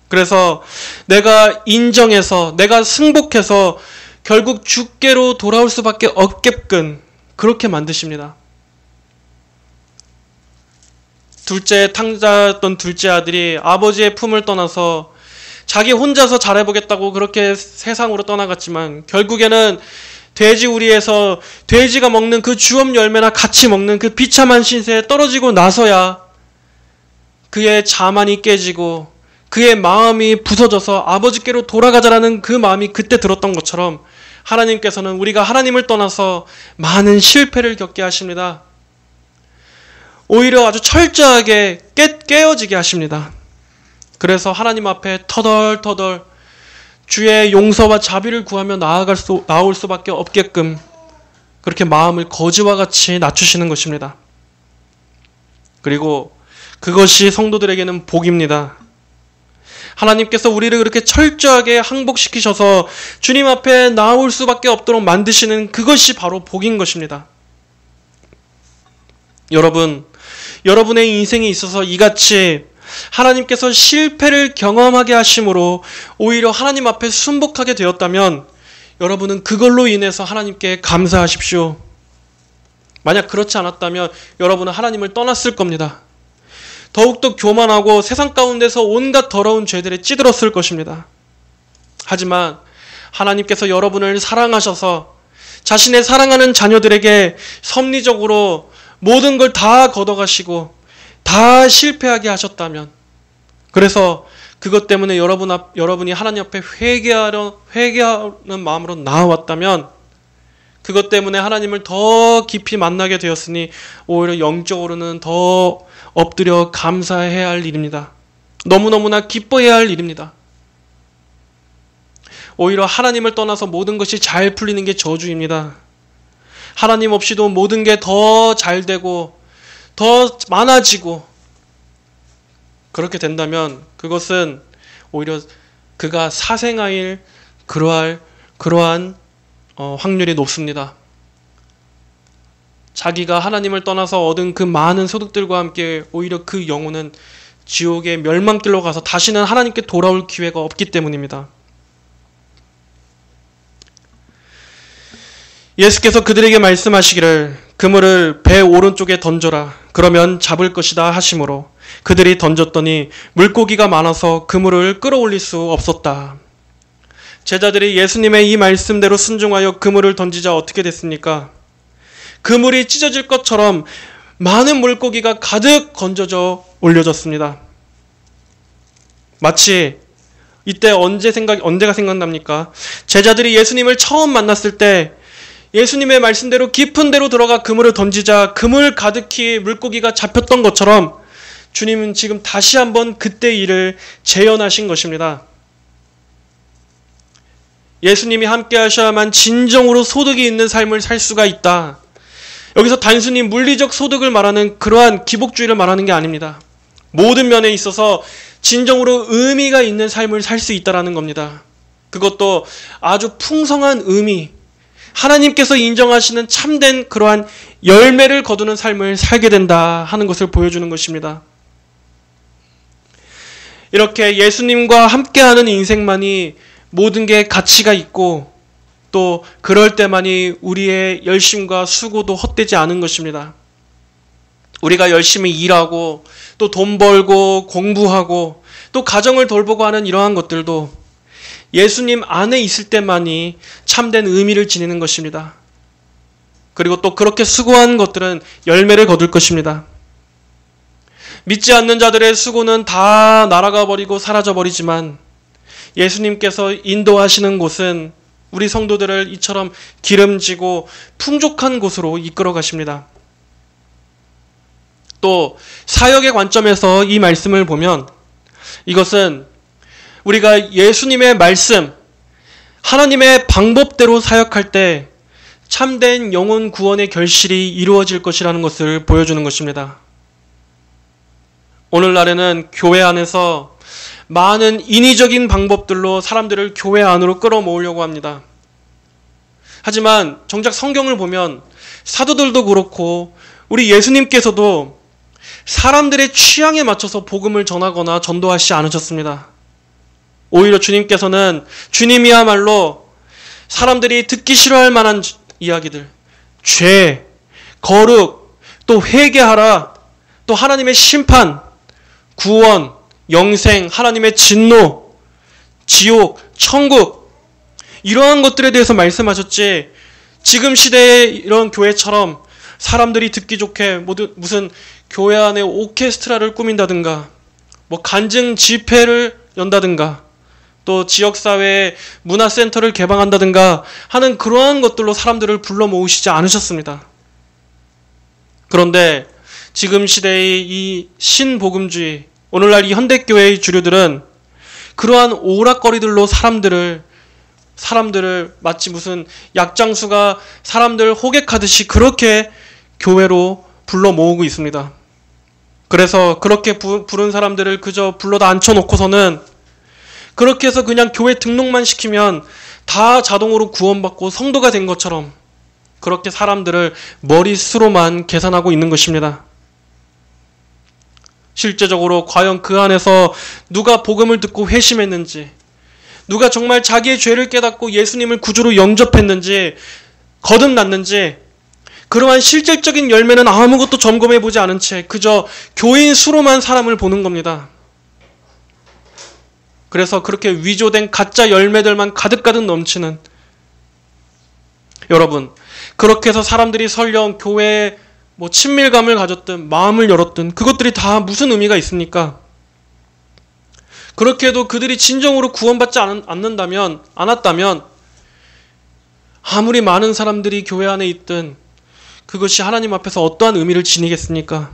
그래서 내가 인정해서 내가 승복해서 결국 주께로 돌아올 수밖에 없게끔 그렇게 만드십니다. 탕자였던 둘째 아들이 아버지의 품을 떠나서 자기 혼자서 잘해보겠다고 그렇게 세상으로 떠나갔지만 결국에는 돼지 우리에서 돼지가 먹는 그 주업 열매나 같이 먹는 그 비참한 신세에 떨어지고 나서야 그의 자만이 깨지고 그의 마음이 부서져서 아버지께로 돌아가자라는 그 마음이 그때 들었던 것처럼 하나님께서는 우리가 하나님을 떠나서 많은 실패를 겪게 하십니다. 오히려 아주 철저하게 깨어지게 하십니다. 그래서 하나님 앞에 터덜터덜 주의 용서와 자비를 구하며 나올 수밖에 없게끔 그렇게 마음을 거지와 같이 낮추시는 것입니다. 그리고 그것이 성도들에게는 복입니다. 하나님께서 우리를 그렇게 철저하게 항복시키셔서 주님 앞에 나올 수밖에 없도록 만드시는 그것이 바로 복인 것입니다. 여러분의 인생에 있어서 이같이 하나님께서 실패를 경험하게 하심으로 오히려 하나님 앞에 순복하게 되었다면 여러분은 그걸로 인해서 하나님께 감사하십시오. 만약 그렇지 않았다면 여러분은 하나님을 떠났을 겁니다. 더욱더 교만하고 세상 가운데서 온갖 더러운 죄들에 찌들었을 것입니다. 하지만 하나님께서 여러분을 사랑하셔서 자신의 사랑하는 자녀들에게 섭리적으로 모든 걸 다 걷어가시고 다 실패하게 하셨다면, 그래서 그것 때문에 여러분이 하나님 앞에 회개하는 마음으로 나아왔다면, 그것 때문에 하나님을 더 깊이 만나게 되었으니 오히려 영적으로는 더 엎드려 감사해야 할 일입니다. 너무너무나 기뻐해야 할 일입니다. 오히려 하나님을 떠나서 모든 것이 잘 풀리는 게 저주입니다. 하나님 없이도 모든 게 더 잘 되고 더 많아지고 그렇게 된다면 그것은 오히려 그가 사생아일 그러한 확률이 높습니다. 자기가 하나님을 떠나서 얻은 그 많은 소득들과 함께 오히려 그 영혼은 지옥의 멸망길로 가서 다시는 하나님께 돌아올 기회가 없기 때문입니다. 예수께서 그들에게 말씀하시기를 그물을 배 오른쪽에 던져라. 그러면 잡을 것이다 하심으로 그들이 던졌더니 물고기가 많아서 그물을 끌어올릴 수 없었다. 제자들이 예수님의 이 말씀대로 순종하여 그물을 던지자 어떻게 됐습니까? 그물이 찢어질 것처럼 많은 물고기가 가득 건져져 올려졌습니다. 마치 이때 언제가 생각납니까? 제자들이 예수님을 처음 만났을 때 예수님의 말씀대로 깊은 데로 들어가 그물을 던지자 그물 가득히 물고기가 잡혔던 것처럼 주님은 지금 다시 한번 그때 일을 재현하신 것입니다. 예수님이 함께 하셔야만 진정으로 소득이 있는 삶을 살 수가 있다. 여기서 단순히 물리적 소득을 말하는 그러한 기복주의를 말하는 게 아닙니다. 모든 면에 있어서 진정으로 의미가 있는 삶을 살 수 있다는 겁니다. 그것도 아주 풍성한 의미, 하나님께서 인정하시는 참된 그러한 열매를 거두는 삶을 살게 된다 하는 것을 보여주는 것입니다. 이렇게 예수님과 함께하는 인생만이 모든 게 가치가 있고 또 그럴 때만이 우리의 열심과 수고도 헛되지 않은 것입니다. 우리가 열심히 일하고 또 돈 벌고 공부하고 또 가정을 돌보고 하는 이러한 것들도 예수님 안에 있을 때만이 참된 의미를 지니는 것입니다. 그리고 또 그렇게 수고한 것들은 열매를 거둘 것입니다. 믿지 않는 자들의 수고는 다 날아가 버리고 사라져 버리지만 예수님께서 인도하시는 곳은 우리 성도들을 이처럼 기름지고 풍족한 곳으로 이끌어 가십니다. 또 사역의 관점에서 이 말씀을 보면 이것은 우리가 예수님의 말씀, 하나님의 방법대로 사역할 때 참된 영혼 구원의 결실이 이루어질 것이라는 것을 보여주는 것입니다. 오늘날에는 교회 안에서 많은 인위적인 방법들로 사람들을 교회 안으로 끌어모으려고 합니다. 하지만 정작 성경을 보면 사도들도 그렇고 우리 예수님께서도 사람들의 취향에 맞춰서 복음을 전하거나 전도하시지 않으셨습니다. 오히려 주님이야말로 사람들이 듣기 싫어할 만한 이야기들, 죄, 거룩, 또 회개하라, 또 하나님의 심판, 구원, 영생, 하나님의 진노, 지옥, 천국, 이러한 것들에 대해서 말씀하셨지, 지금 시대의 이런 교회처럼 사람들이 듣기 좋게 무슨 교회 안에 오케스트라를 꾸민다든가 뭐 간증 집회를 연다든가 또 지역사회에 문화센터를 개방한다든가 하는 그러한 것들로 사람들을 불러 모으시지 않으셨습니다. 그런데 지금 시대의 이 신복음주의, 오늘날 이 현대교회의 주류들은 그러한 오락거리들로 사람들을 마치 무슨 약장수가 사람들 호객하듯이 그렇게 교회로 불러 모으고 있습니다. 그래서 그렇게 부른 사람들을 그저 불러다 앉혀놓고서는 그렇게 해서 그냥 교회 등록만 시키면 다 자동으로 구원받고 성도가 된 것처럼 그렇게 사람들을 머릿수로만 계산하고 있는 것입니다. 실제적으로 과연 그 안에서 누가 복음을 듣고 회심했는지, 누가 정말 자기의 죄를 깨닫고 예수님을 구주로 영접했는지, 거듭났는지, 그러한 실질적인 열매는 아무것도 점검해보지 않은 채 그저 교인 수로만 사람을 보는 겁니다. 그래서 그렇게 위조된 가짜 열매들만 가득가득 넘치는, 여러분, 그렇게 해서 사람들이 설령 교회에 친밀감을 가졌든 마음을 열었든 그것들이 다 무슨 의미가 있습니까? 그렇게 해도 그들이 진정으로 구원받지 않았다면 아무리 많은 사람들이 교회 안에 있든 그것이 하나님 앞에서 어떠한 의미를 지니겠습니까?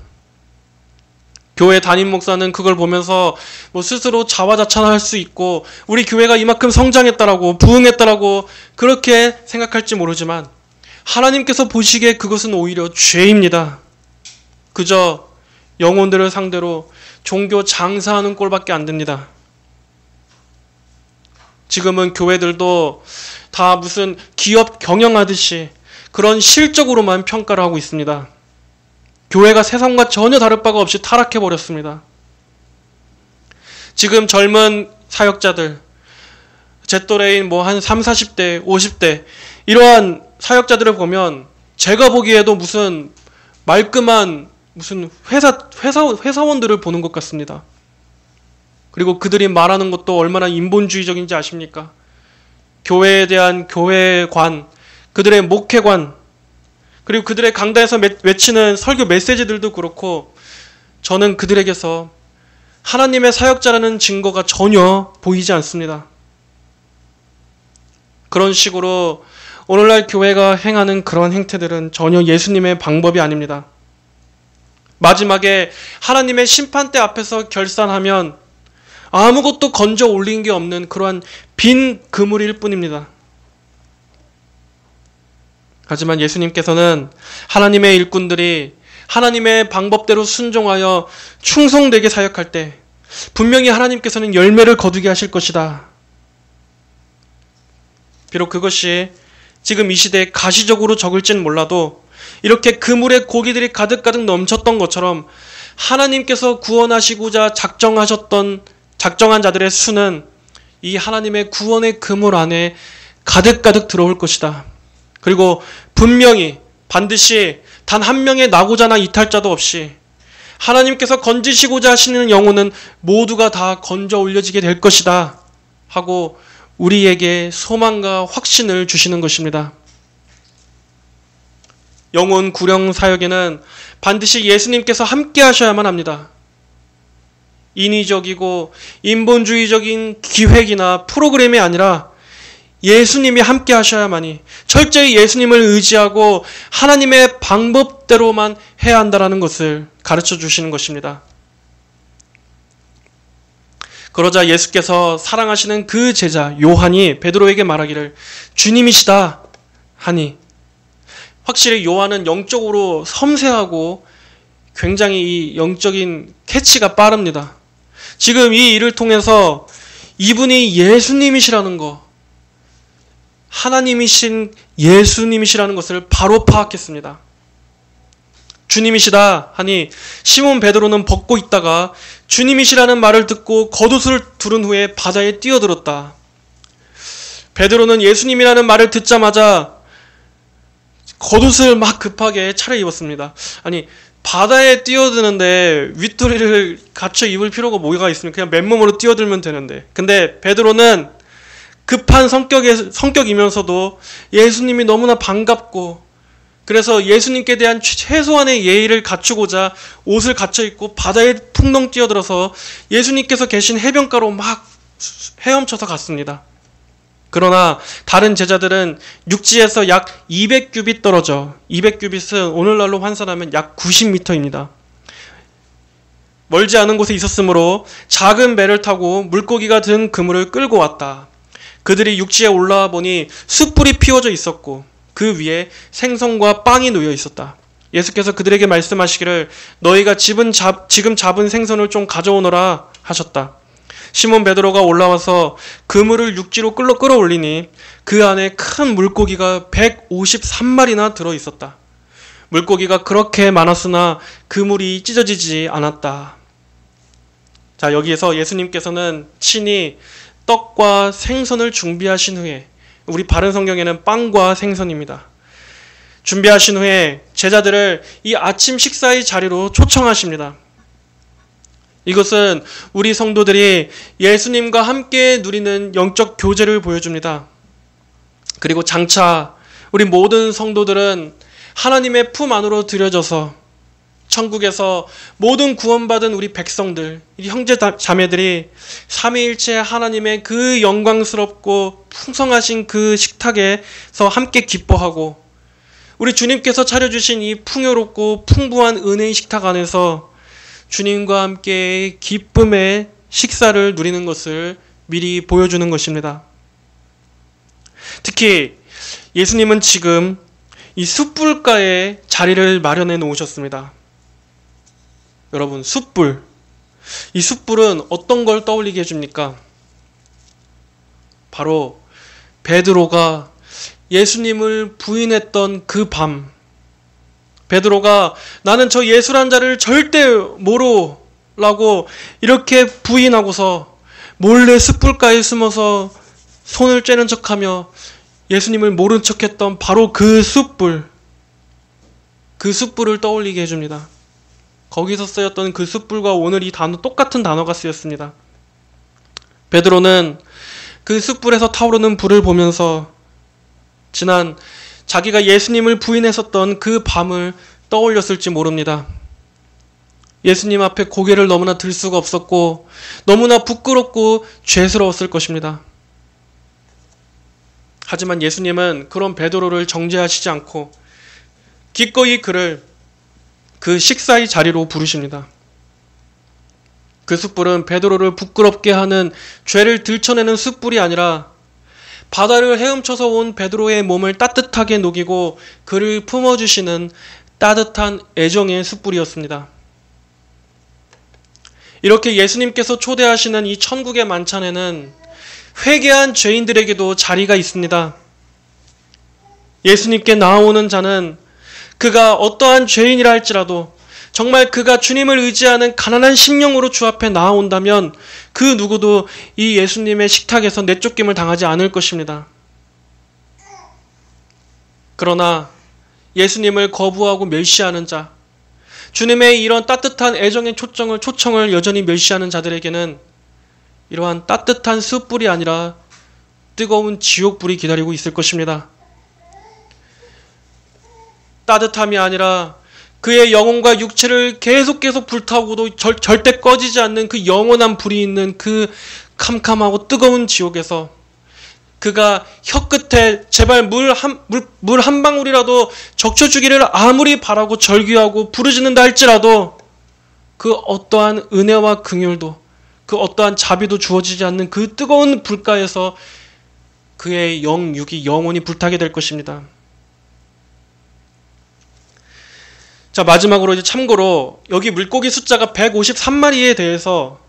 교회 담임 목사는 그걸 보면서 스스로 자화자찬할 수 있고 우리 교회가 이만큼 성장했다라고 부흥했다라고 그렇게 생각할지 모르지만 하나님께서 보시기에 그것은 오히려 죄입니다. 그저 영혼들을 상대로 종교 장사하는 꼴밖에 안 됩니다. 지금은 교회들도 다 무슨 기업 경영하듯이 그런 실적으로만 평가를 하고 있습니다. 교회가 세상과 전혀 다를 바가 없이 타락해버렸습니다. 지금 젊은 사역자들, 제 또래인 한 30, 40대, 50대 이러한 사역자들을 보면 제가 보기에도 무슨 말끔한 무슨 회사원들을 보는 것 같습니다. 그리고 그들이 말하는 것도 얼마나 인본주의적인지 아십니까? 교회에 대한 교회관, 그들의 목회관, 그리고 그들의 강단에서 외치는 설교 메시지들도 그렇고 저는 그들에게서 하나님의 사역자라는 증거가 전혀 보이지 않습니다. 그런 식으로 오늘날 교회가 행하는 그런 행태들은 전혀 예수님의 방법이 아닙니다. 마지막에 하나님의 심판대 앞에서 결산하면 아무것도 건져 올린 게 없는 그러한 빈 그물일 뿐입니다. 하지만 예수님께서는 하나님의 일꾼들이 하나님의 방법대로 순종하여 충성되게 사역할 때 분명히 하나님께서는 열매를 거두게 하실 것이다. 비록 그것이 지금 이 시대에 가시적으로 적을진 몰라도 이렇게 그물에 고기들이 가득가득 넘쳤던 것처럼 하나님께서 구원하시고자 작정한 자들의 수는 이 하나님의 구원의 그물 안에 가득가득 들어올 것이다. 그리고 분명히 반드시 단 한 명의 낙오자나 이탈자도 없이 하나님께서 건지시고자 하시는 영혼은 모두가 다 건져 올려지게 될 것이다 하고 우리에게 소망과 확신을 주시는 것입니다. 영혼 구령 사역에는 반드시 예수님께서 함께 하셔야만 합니다. 인위적이고 인본주의적인 기획이나 프로그램이 아니라 예수님이 함께 하셔야만이 철저히 예수님을 의지하고 하나님의 방법대로만 해야 한다는 것을 가르쳐 주시는 것입니다. 그러자 예수께서 사랑하시는 그 제자 요한이 베드로에게 말하기를 주님이시다 하니 확실히 요한은 영적으로 섬세하고 굉장히 이 영적인 캐치가 빠릅니다. 지금 이 일을 통해서 이분이 예수님이시라는 거, 하나님이신 예수님이시라는 것을 바로 파악했습니다. 주님이시다 하니 시몬 베드로는 벗고 있다가 주님이시라는 말을 듣고 겉옷을 두른 후에 바다에 뛰어들었다. 베드로는 예수님이라는 말을 듣자마자 겉옷을 막 급하게 차려입었습니다. 아니 바다에 뛰어드는데 윗도리를 갖춰 입을 필요가 뭐가 있습니까? 그냥 맨몸으로 뛰어들면 되는데. 근데 베드로는 급한 성격이면서도 예수님이 너무나 반갑고 그래서 예수님께 대한 최소한의 예의를 갖추고자 옷을 갖춰 입고 바다에 풍덩 뛰어들어서 예수님께서 계신 해변가로 막 헤엄쳐서 갔습니다. 그러나 다른 제자들은 육지에서 약 200규빗 떨어져, 200규빗은 오늘날로 환산하면 약 90m입니다. 멀지 않은 곳에 있었으므로 작은 배를 타고 물고기가 든 그물을 끌고 왔다. 그들이 육지에 올라와 보니 숯불이 피워져 있었고 그 위에 생선과 빵이 놓여 있었다. 예수께서 그들에게 말씀하시기를 너희가 지금 잡은 생선을 좀 가져오너라 하셨다. 시몬 베드로가 올라와서 그물을 육지로 끌어올리니 그 안에 큰 물고기가 153마리나 들어있었다. 물고기가 그렇게 많았으나 그물이 찢어지지 않았다. 자, 여기에서 예수님께서는 친히 떡과 생선을 준비하신 후에, 우리 바른 성경에는 빵과 생선입니다. 준비하신 후에 제자들을 이 아침 식사의 자리로 초청하십니다. 이것은 우리 성도들이 예수님과 함께 누리는 영적 교제를 보여줍니다. 그리고 장차 우리 모든 성도들은 하나님의 품 안으로 들여져서 천국에서 모든 구원받은 우리 백성들, 형제 자매들이 삼위일체 하나님의 그 영광스럽고 풍성하신 그 식탁에서 함께 기뻐하고 우리 주님께서 차려주신 이 풍요롭고 풍부한 은혜의 식탁 안에서 주님과 함께 기쁨의 식사를 누리는 것을 미리 보여주는 것입니다. 특히 예수님은 지금 이 숯불가에 자리를 마련해 놓으셨습니다. 여러분, 숯불. 이 숯불은 어떤 걸 떠올리게 해줍니까? 바로 베드로가 예수님을 부인했던 그 밤, 베드로가 나는 저 예수란 자를 절대 모르라고 이렇게 부인하고서 몰래 숯불가에 숨어서 손을 쬐는 척하며 예수님을 모른 척했던 바로 그 숯불, 그 숯불을 떠올리게 해줍니다. 거기서 쓰였던 그 숯불과 오늘 이 단어, 똑같은 단어가 쓰였습니다. 베드로는 그 숯불에서 타오르는 불을 보면서 지난 자기가 예수님을 부인했었던 그 밤을 떠올렸을지 모릅니다. 예수님 앞에 고개를 너무나 들 수가 없었고 너무나 부끄럽고 죄스러웠을 것입니다. 하지만 예수님은 그런 베드로를 정죄하시지 않고 기꺼이 그를 그 식사의 자리로 부르십니다. 그 숯불은 베드로를 부끄럽게 하는 죄를 들춰내는 숯불이 아니라 바다를 헤엄쳐서 온 베드로의 몸을 따뜻하게 녹이고 그를 품어주시는 따뜻한 애정의 숯불이었습니다. 이렇게 예수님께서 초대하시는 이 천국의 만찬에는 회개한 죄인들에게도 자리가 있습니다. 예수님께 나아오는 자는 그가 어떠한 죄인이라 할지라도 정말 그가 주님을 의지하는 가난한 심령으로 주 앞에 나아온다면 그 누구도 이 예수님의 식탁에서 내쫓김을 당하지 않을 것입니다. 그러나 예수님을 거부하고 멸시하는 자, 주님의 이런 따뜻한 애정의 초청을 여전히 멸시하는 자들에게는 이러한 따뜻한 숯불이 아니라 뜨거운 지옥불이 기다리고 있을 것입니다. 따뜻함이 아니라 그의 영혼과 육체를 계속 불타오고도 절대 꺼지지 않는 그 영원한 불이 있는 그 캄캄하고 뜨거운 지옥에서 그가 혀끝에 제발 물 한 방울이라도 적셔주기를 아무리 바라고 절규하고 부르짖는다 할지라도 그 어떠한 은혜와 긍휼도 그 어떠한 자비도 주어지지 않는 그 뜨거운 불가에서 그의 영육이 영원히 불타게 될 것입니다. 자, 마지막으로 이제 참고로 여기 물고기 숫자가 153마리에 대해서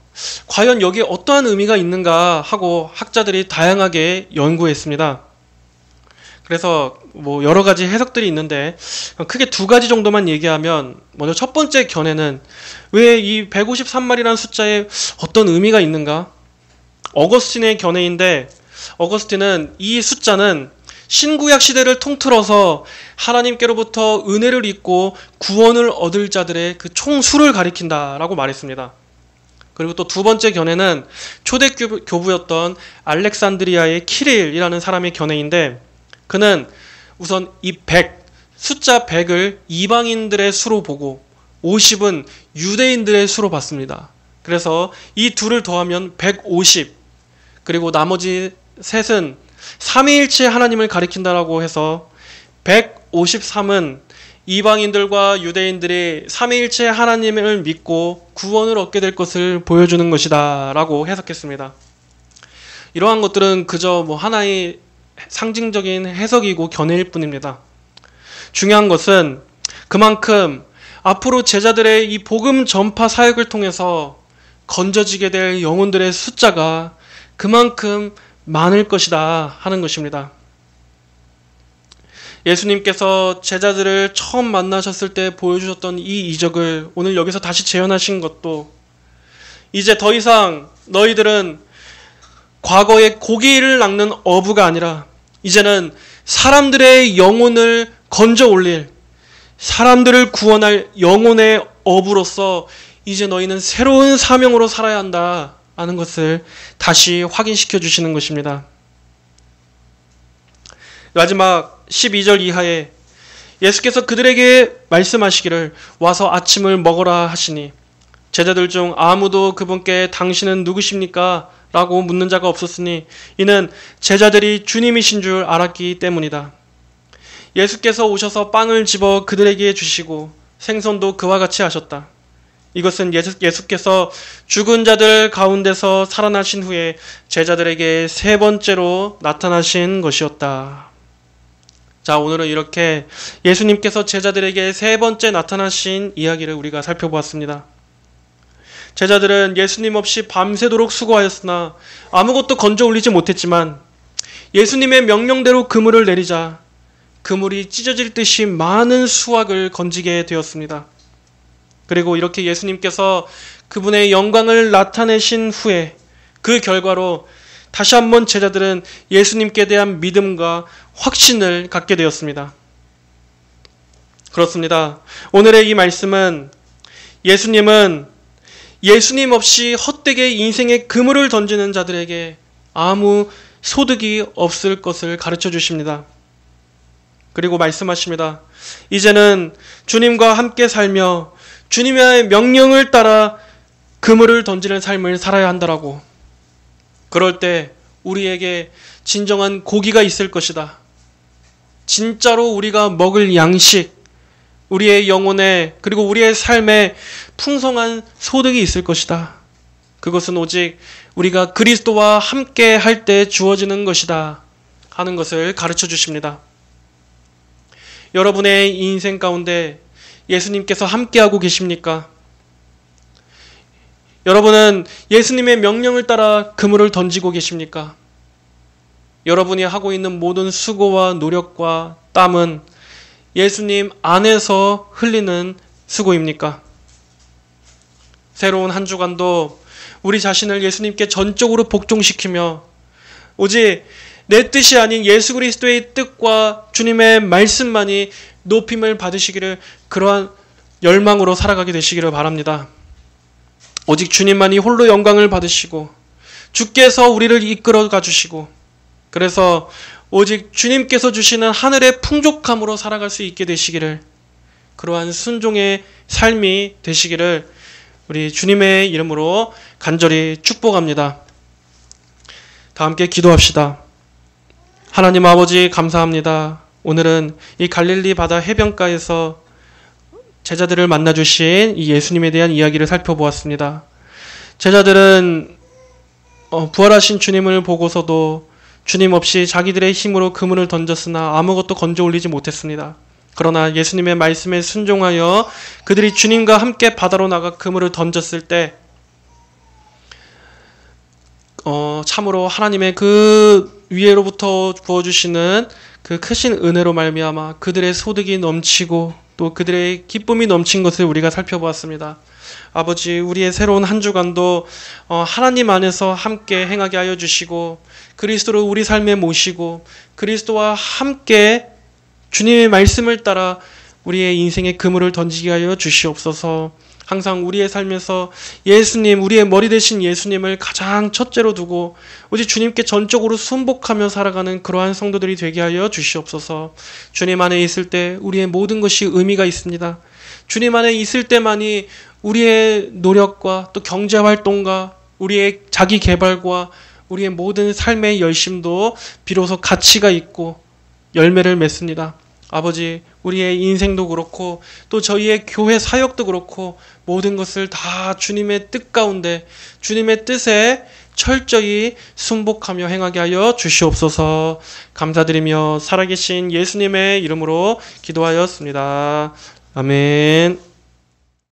과연 여기에 어떠한 의미가 있는가 하고 학자들이 다양하게 연구했습니다. 그래서 뭐 여러 가지 해석들이 있는데 크게 두 가지 정도만 얘기하면, 먼저 첫 번째 견해는 왜 이 153마리라는 숫자에 어떤 의미가 있는가? 어거스틴의 견해인데, 어거스틴은 이 숫자는 신구약 시대를 통틀어서 하나님께로부터 은혜를 입고 구원을 얻을 자들의 그 총수를 가리킨다라고 말했습니다. 그리고 또 두 번째 견해는 초대교부였던 알렉산드리아의 키릴이라는 사람의 견해인데, 그는 우선 이 100, 숫자 100을 이방인들의 수로 보고 50은 유대인들의 수로 봤습니다. 그래서 이 둘을 더하면 150, 그리고 나머지 셋은 삼위일체 하나님을 가리킨다라고 해서 153은 이방인들과 유대인들이 삼위일체 하나님을 믿고 구원을 얻게 될 것을 보여주는 것이다 라고 해석했습니다. 이러한 것들은 그저 하나의 상징적인 해석이고 견해일 뿐입니다. 중요한 것은 그만큼 앞으로 제자들의 이 복음 전파 사역을 통해서 건져지게 될 영혼들의 숫자가 그만큼 많을 것이다 하는 것입니다. 예수님께서 제자들을 처음 만나셨을 때 보여주셨던 이 이적을 오늘 여기서 다시 재현하신 것도, 이제 더 이상 너희들은 과거의 고기를 낚는 어부가 아니라 이제는 사람들의 영혼을 건져 올릴, 사람들을 구원할 영혼의 어부로서 이제 너희는 새로운 사명으로 살아야 한다 하는 것을 다시 확인시켜 주시는 것입니다. 마지막 12절 이하에 예수께서 그들에게 말씀하시기를 와서 아침을 먹으라 하시니 제자들 중 아무도 그분께 당신은 누구십니까? 라고 묻는 자가 없었으니 이는 제자들이 주님이신 줄 알았기 때문이다. 예수께서 오셔서 빵을 집어 그들에게 주시고 생선도 그와 같이 하셨다. 이것은 예수께서 죽은 자들 가운데서 살아나신 후에 제자들에게 세 번째로 나타나신 것이었다. 자, 오늘은 이렇게 예수님께서 제자들에게 세 번째 나타나신 이야기를 우리가 살펴보았습니다. 제자들은 예수님 없이 밤새도록 수고하였으나 아무것도 건져 올리지 못했지만 예수님의 명령대로 그물을 내리자 그물이 찢어질 듯이 많은 수확을 건지게 되었습니다. 그리고 이렇게 예수님께서 그분의 영광을 나타내신 후에 그 결과로 다시 한번 제자들은 예수님께 대한 믿음과 확신을 갖게 되었습니다. 그렇습니다. 오늘의 이 말씀은 예수님은 예수님 없이 헛되게 인생의 그물을 던지는 자들에게 아무 소득이 없을 것을 가르쳐 주십니다. 그리고 말씀하십니다. 이제는 주님과 함께 살며 주님의 명령을 따라 그물을 던지는 삶을 살아야 한다라고. 그럴 때 우리에게 진정한 고기가 있을 것이다. 진짜로 우리가 먹을 양식, 우리의 영혼에 그리고 우리의 삶에 풍성한 소득이 있을 것이다. 그것은 오직 우리가 그리스도와 함께 할 때 주어지는 것이다 하는 것을 가르쳐 주십니다. 여러분의 인생 가운데 예수님께서 함께하고 계십니까? 여러분은 예수님의 명령을 따라 그물을 던지고 계십니까? 여러분이 하고 있는 모든 수고와 노력과 땀은 예수님 안에서 흘리는 수고입니까? 새로운 한 주간도 우리 자신을 예수님께 전적으로 복종시키며 오직 내 뜻이 아닌 예수 그리스도의 뜻과 주님의 말씀만이 높임을 받으시기를, 그러한 열망으로 살아가게 되시기를 바랍니다. 오직 주님만이 홀로 영광을 받으시고 주께서 우리를 이끌어가 주시고, 그래서 오직 주님께서 주시는 하늘의 풍족함으로 살아갈 수 있게 되시기를, 그러한 순종의 삶이 되시기를 우리 주님의 이름으로 간절히 축복합니다. 다 함께 기도합시다. 하나님 아버지 감사합니다. 오늘은 이 갈릴리 바다 해변가에서 제자들을 만나주신 이 예수님에 대한 이야기를 살펴보았습니다. 제자들은 부활하신 주님을 보고서도 주님 없이 자기들의 힘으로 그물을 던졌으나 아무것도 건져 올리지 못했습니다. 그러나 예수님의 말씀에 순종하여 그들이 주님과 함께 바다로 나가 그물을 던졌을 때 참으로 하나님의 그 위에로부터 부어주시는 그 크신 은혜로 말미암아 그들의 소득이 넘치고 또 그들의 기쁨이 넘친 것을 우리가 살펴보았습니다. 아버지, 우리의 새로운 한 주간도 하나님 안에서 함께 행하게 하여 주시고 그리스도를 우리 삶에 모시고 그리스도와 함께 주님의 말씀을 따라 우리의 인생의 그물을 던지게 하여 주시옵소서. 항상 우리의 삶에서 예수님, 우리의 머리 되신 예수님을 가장 첫째로 두고 오직 주님께 전적으로 순복하며 살아가는 그러한 성도들이 되게 하여 주시옵소서. 주님 안에 있을 때 우리의 모든 것이 의미가 있습니다. 주님 안에 있을 때만이 우리의 노력과 또 경제활동과 우리의 자기 개발과 우리의 모든 삶의 열심도 비로소 가치가 있고 열매를 맺습니다. 아버지, 우리의 인생도 그렇고 또 저희의 교회 사역도 그렇고 모든 것을 다 주님의 뜻 가운데 주님의 뜻에 철저히 순복하며 행하게 하여 주시옵소서. 감사드리며 살아계신 예수님의 이름으로 기도하였습니다. 아멘.